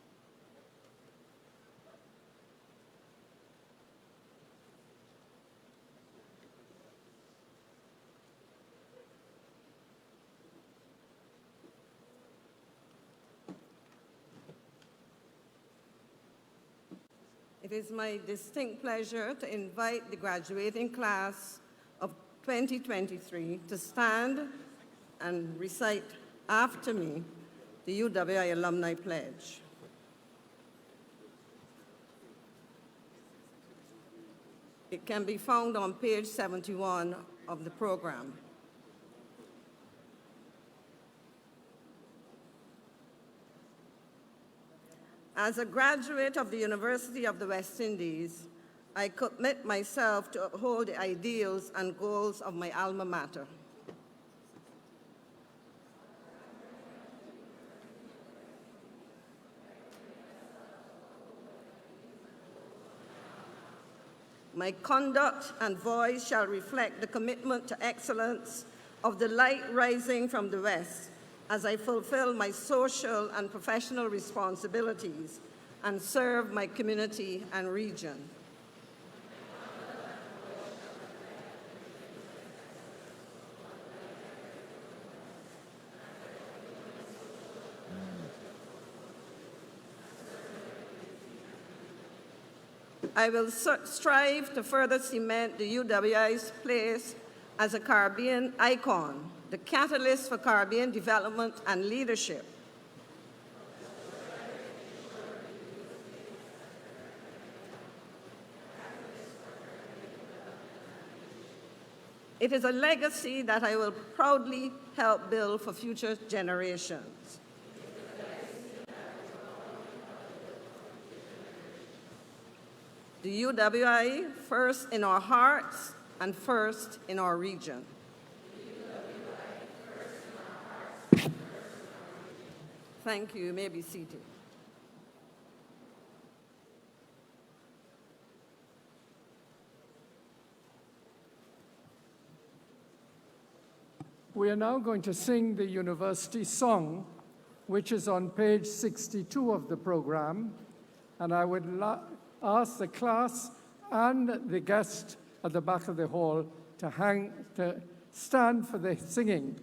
It is my distinct pleasure to invite the graduating class of 2023 to stand and recite after me the UWI Alumni Pledge. It can be found on page 71 of the program. As a graduate of the University of the West Indies, I commit myself to uphold the ideals and goals of my alma mater. My conduct and voice shall reflect the commitment to excellence of the light rising from the West as I fulfill my social and professional responsibilities and serve my community and region. I will strive to further cement the UWI's place as a Caribbean icon, the catalyst for Caribbean development and leadership. It is a legacy that I will proudly help build for future generations. The UWI, first in our hearts and first in our region. Thank you. You may be seated.
We are now going to sing the university song, which is on page 62 of the program, and I would ask the class and the guest at the back of the hall to stand for the singing.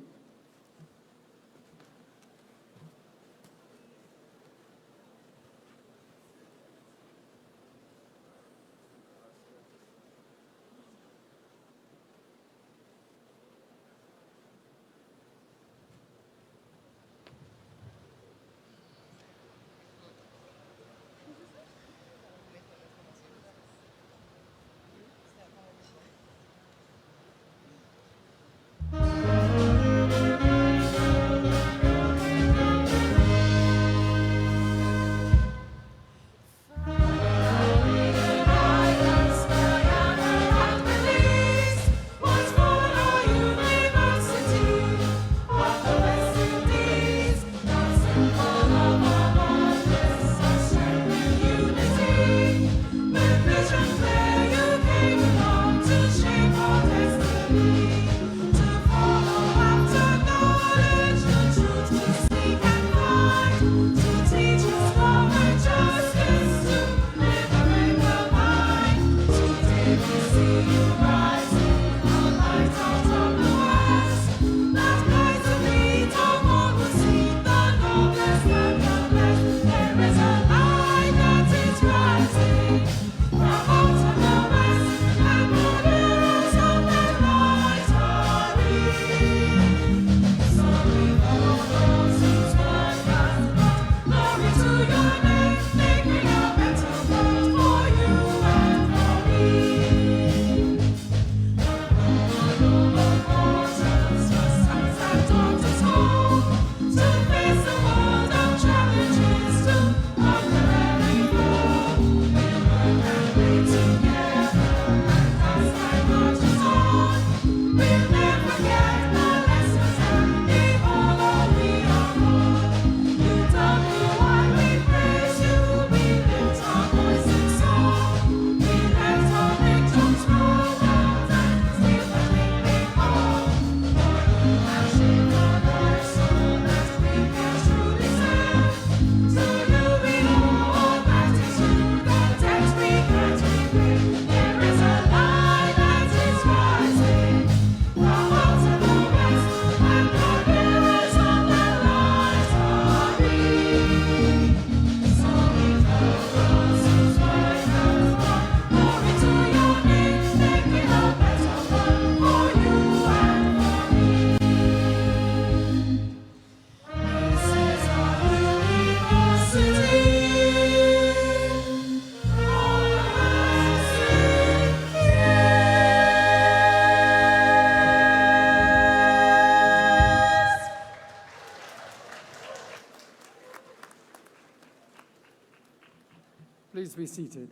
Please be seated.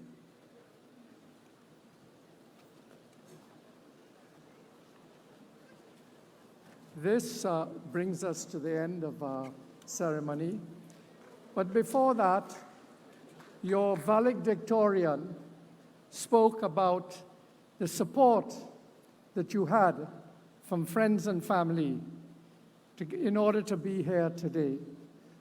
This brings us to the end of our ceremony. But before that, your valedictorian spoke about the support that you had from friends and family in order to be here today.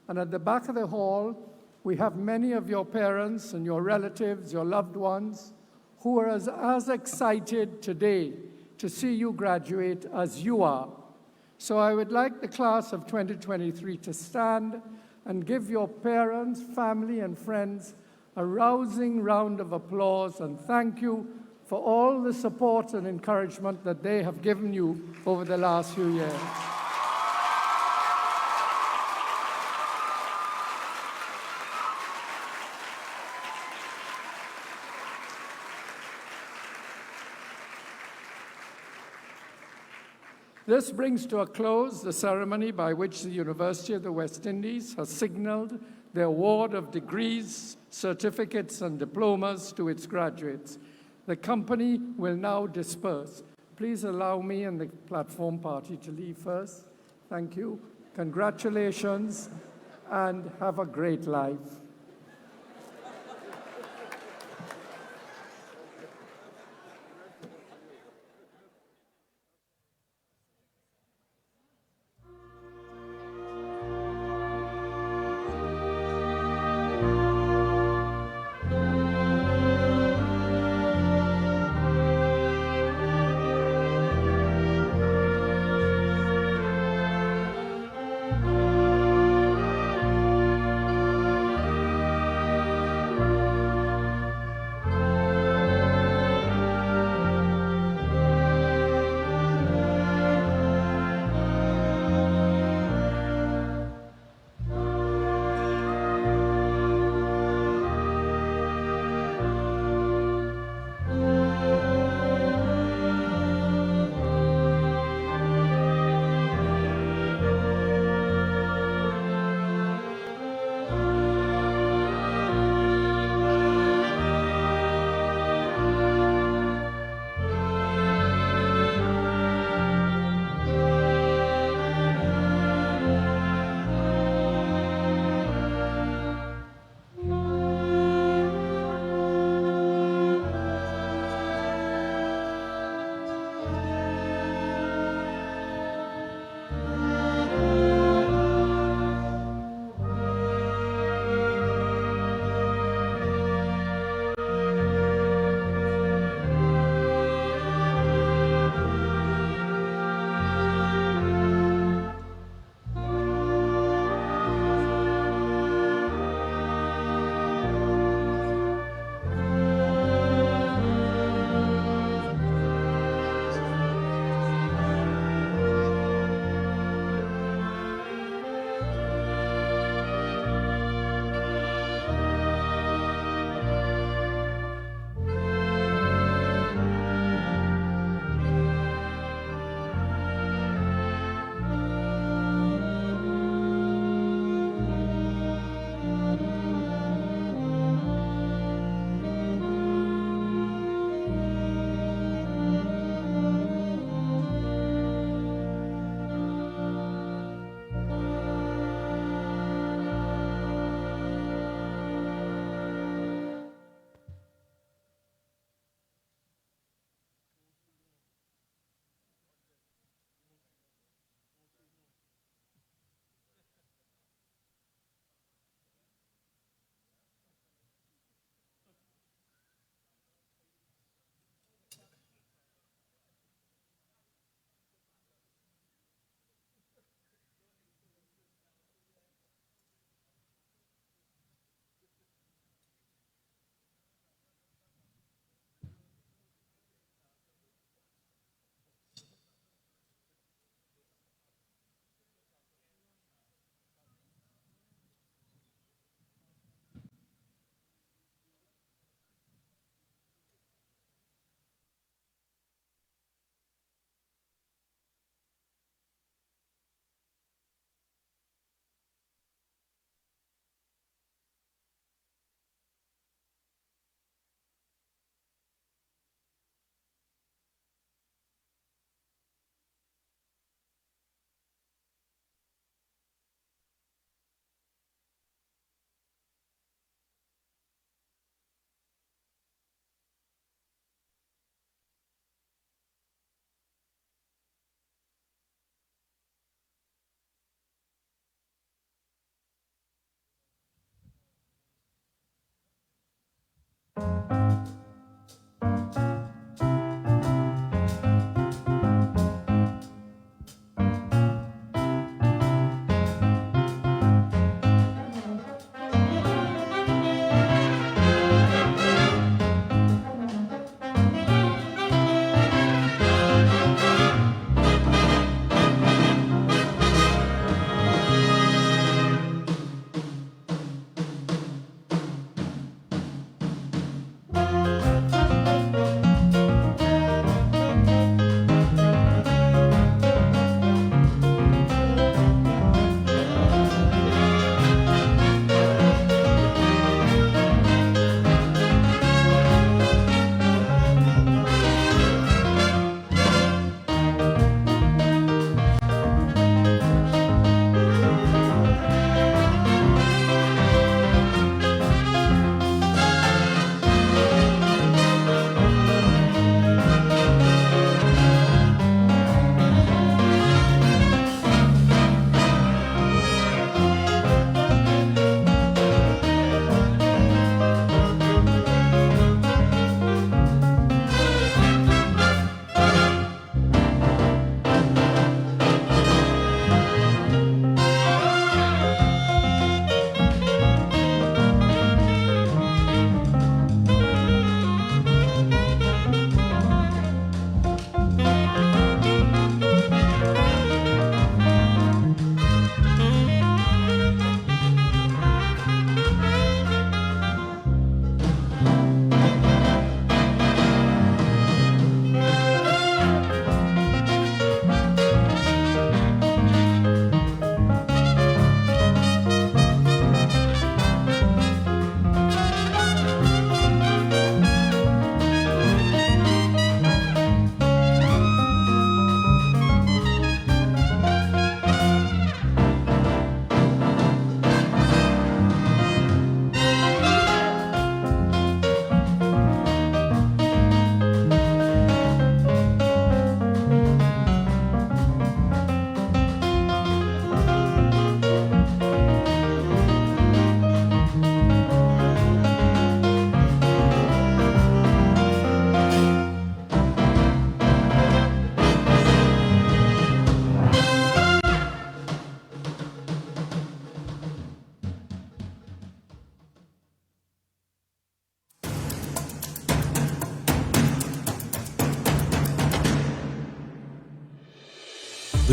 And at the back of the hall, we have many of your parents and your relatives, your loved ones, who are as excited today to see you graduate as you are. So I would like the class of 2023 to stand and give your parents, family, and friends a rousing round of applause and thank you for all the support and encouragement that they have given you over the last few years. This brings to a close the ceremony by which the University of the West Indies has signaled the award of degrees, certificates, and diplomas to its graduates. The company will now disperse. Please allow me and the platform party to leave first. Thank you. Congratulations, and have a great life.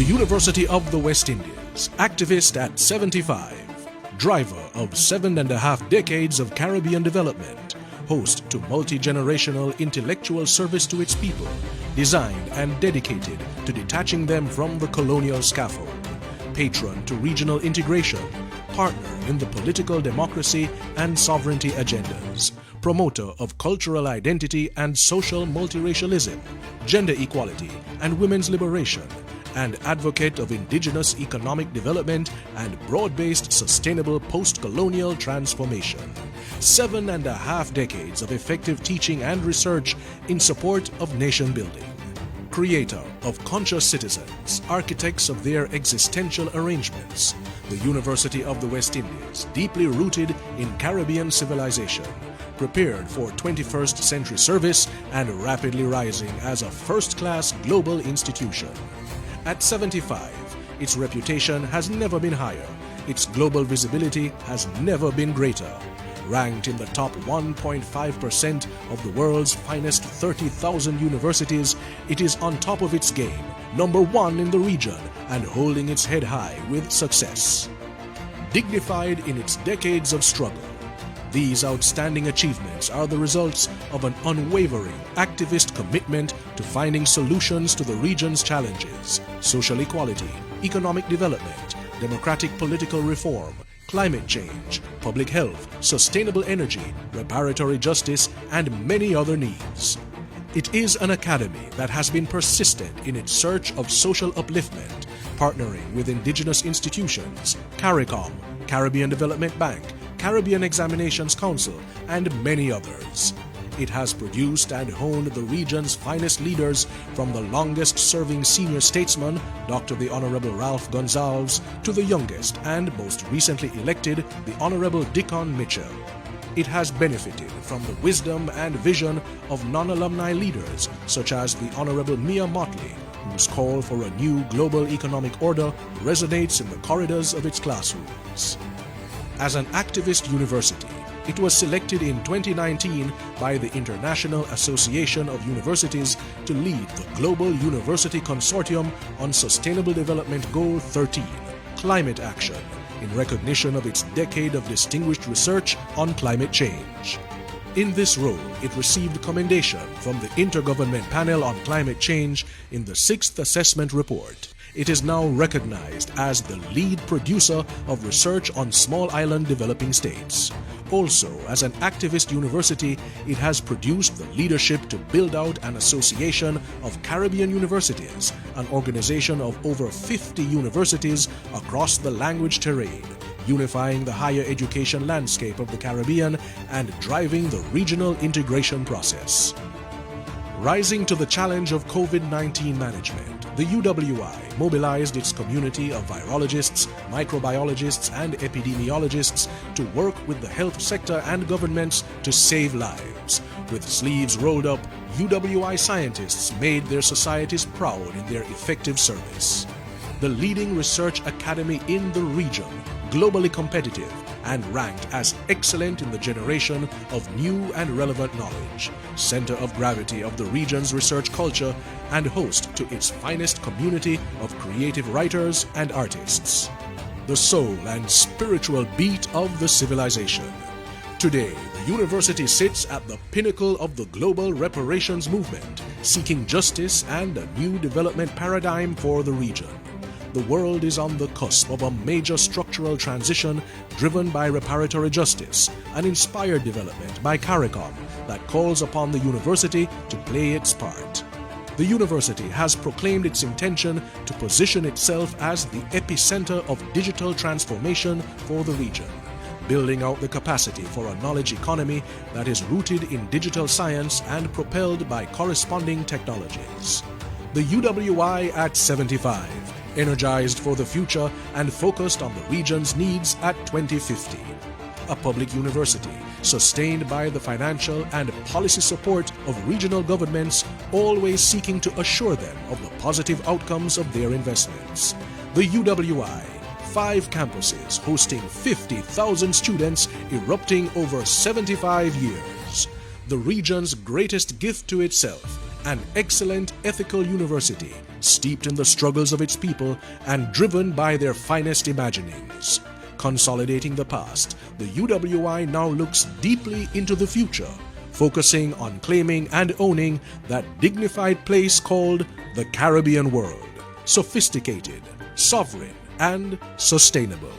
the University of the West Indies, activist at 75, driver of 7.5 decades of Caribbean development, host to multi-generational intellectual service to its people, designed and dedicated to detaching them from the colonial scaffold, patron to regional integration, partner in the political democracy and sovereignty agendas, promoter of cultural identity and social multiracialism, gender equality and women's liberation, and advocate of indigenous economic development and broad-based sustainable post-colonial transformation. 7.5 decades of effective teaching and research in support of nation building. Creator of conscious citizens, architects of their existential arrangements, the University of the West Indies, deeply rooted in Caribbean civilization, prepared for 21st century service and rapidly rising as a first-class global institution. At 75, its reputation has never been higher, its global visibility has never been greater. Ranked in the top 1.5% of the world's finest 30,000 universities, it is on top of its game, #1 in the region, and holding its head high with success. Dignified in its decades of struggle, these outstanding achievements are the results of an unwavering activist commitment to finding solutions to the region's challenges: social equality, economic development, democratic political reform, climate change, public health, sustainable energy, reparatory justice, and many other needs. It is an academy that has been persistent in its search of social upliftment, partnering with indigenous institutions, CARICOM, Caribbean Development Bank, Caribbean Examinations Council, and many others. It has produced and honed the region's finest leaders, from the longest-serving senior statesman, Dr. the Honorable Ralph Gonsalves, to the youngest and most recently elected, the Honorable Dickon Mitchell. It has benefited from the wisdom and vision of non-alumni leaders such as the Honorable Mia Motley, whose call for a new global economic order resonates in the corridors of its classrooms. As an activist university, it was selected in 2019 by the International Association of Universities to lead the Global University Consortium on Sustainable Development Goal 13, Climate Action, in recognition of its decade of distinguished research on climate change. In this role, it received commendation from the Intergovernment Panel on Climate Change in the 6th Assessment Report. It is now recognized as the lead producer of research on small island developing states. Also, as an activist university, it has produced the leadership to build out an association of Caribbean universities, an organization of over 50 universities across the language terrain, unifying the higher education landscape of the Caribbean and driving the regional integration process. Rising to the challenge of COVID-19 management, the UWI mobilized its community of virologists, microbiologists, and epidemiologists to work with the health sector and governments to save lives. With sleeves rolled up, UWI scientists made their societies proud in their effective service. The leading research academy in the region, globally competitive, and ranked as excellent in the generation of new and relevant knowledge, center of gravity of the region's research culture, and host to its finest community of creative writers and artists. The soul and spiritual beat of the civilization. Today, the university sits at the pinnacle of the global reparations movement, seeking justice and a new development paradigm for the region. The world is on the cusp of a major structural transition driven by reparatory justice, an inspired development by CARICOM that calls upon the university to play its part. The university has proclaimed its intention to position itself as the epicenter of digital transformation for the region, building out the capacity for a knowledge economy that is rooted in digital science and propelled by corresponding technologies. The UWI at 75, energized for the future and focused on the region's needs at 2050. A public university sustained by the financial and policy support of regional governments, always seeking to assure them of the positive outcomes of their investments. The UWI, 5 campuses hosting 50,000 students, erupting over 75 years. The region's greatest gift to itself, an excellent ethical university steeped in the struggles of its people and driven by their finest imaginings. Consolidating the past, the UWI now looks deeply into the future, focusing on claiming and owning that dignified place called the Caribbean world, sophisticated, sovereign, and sustainable.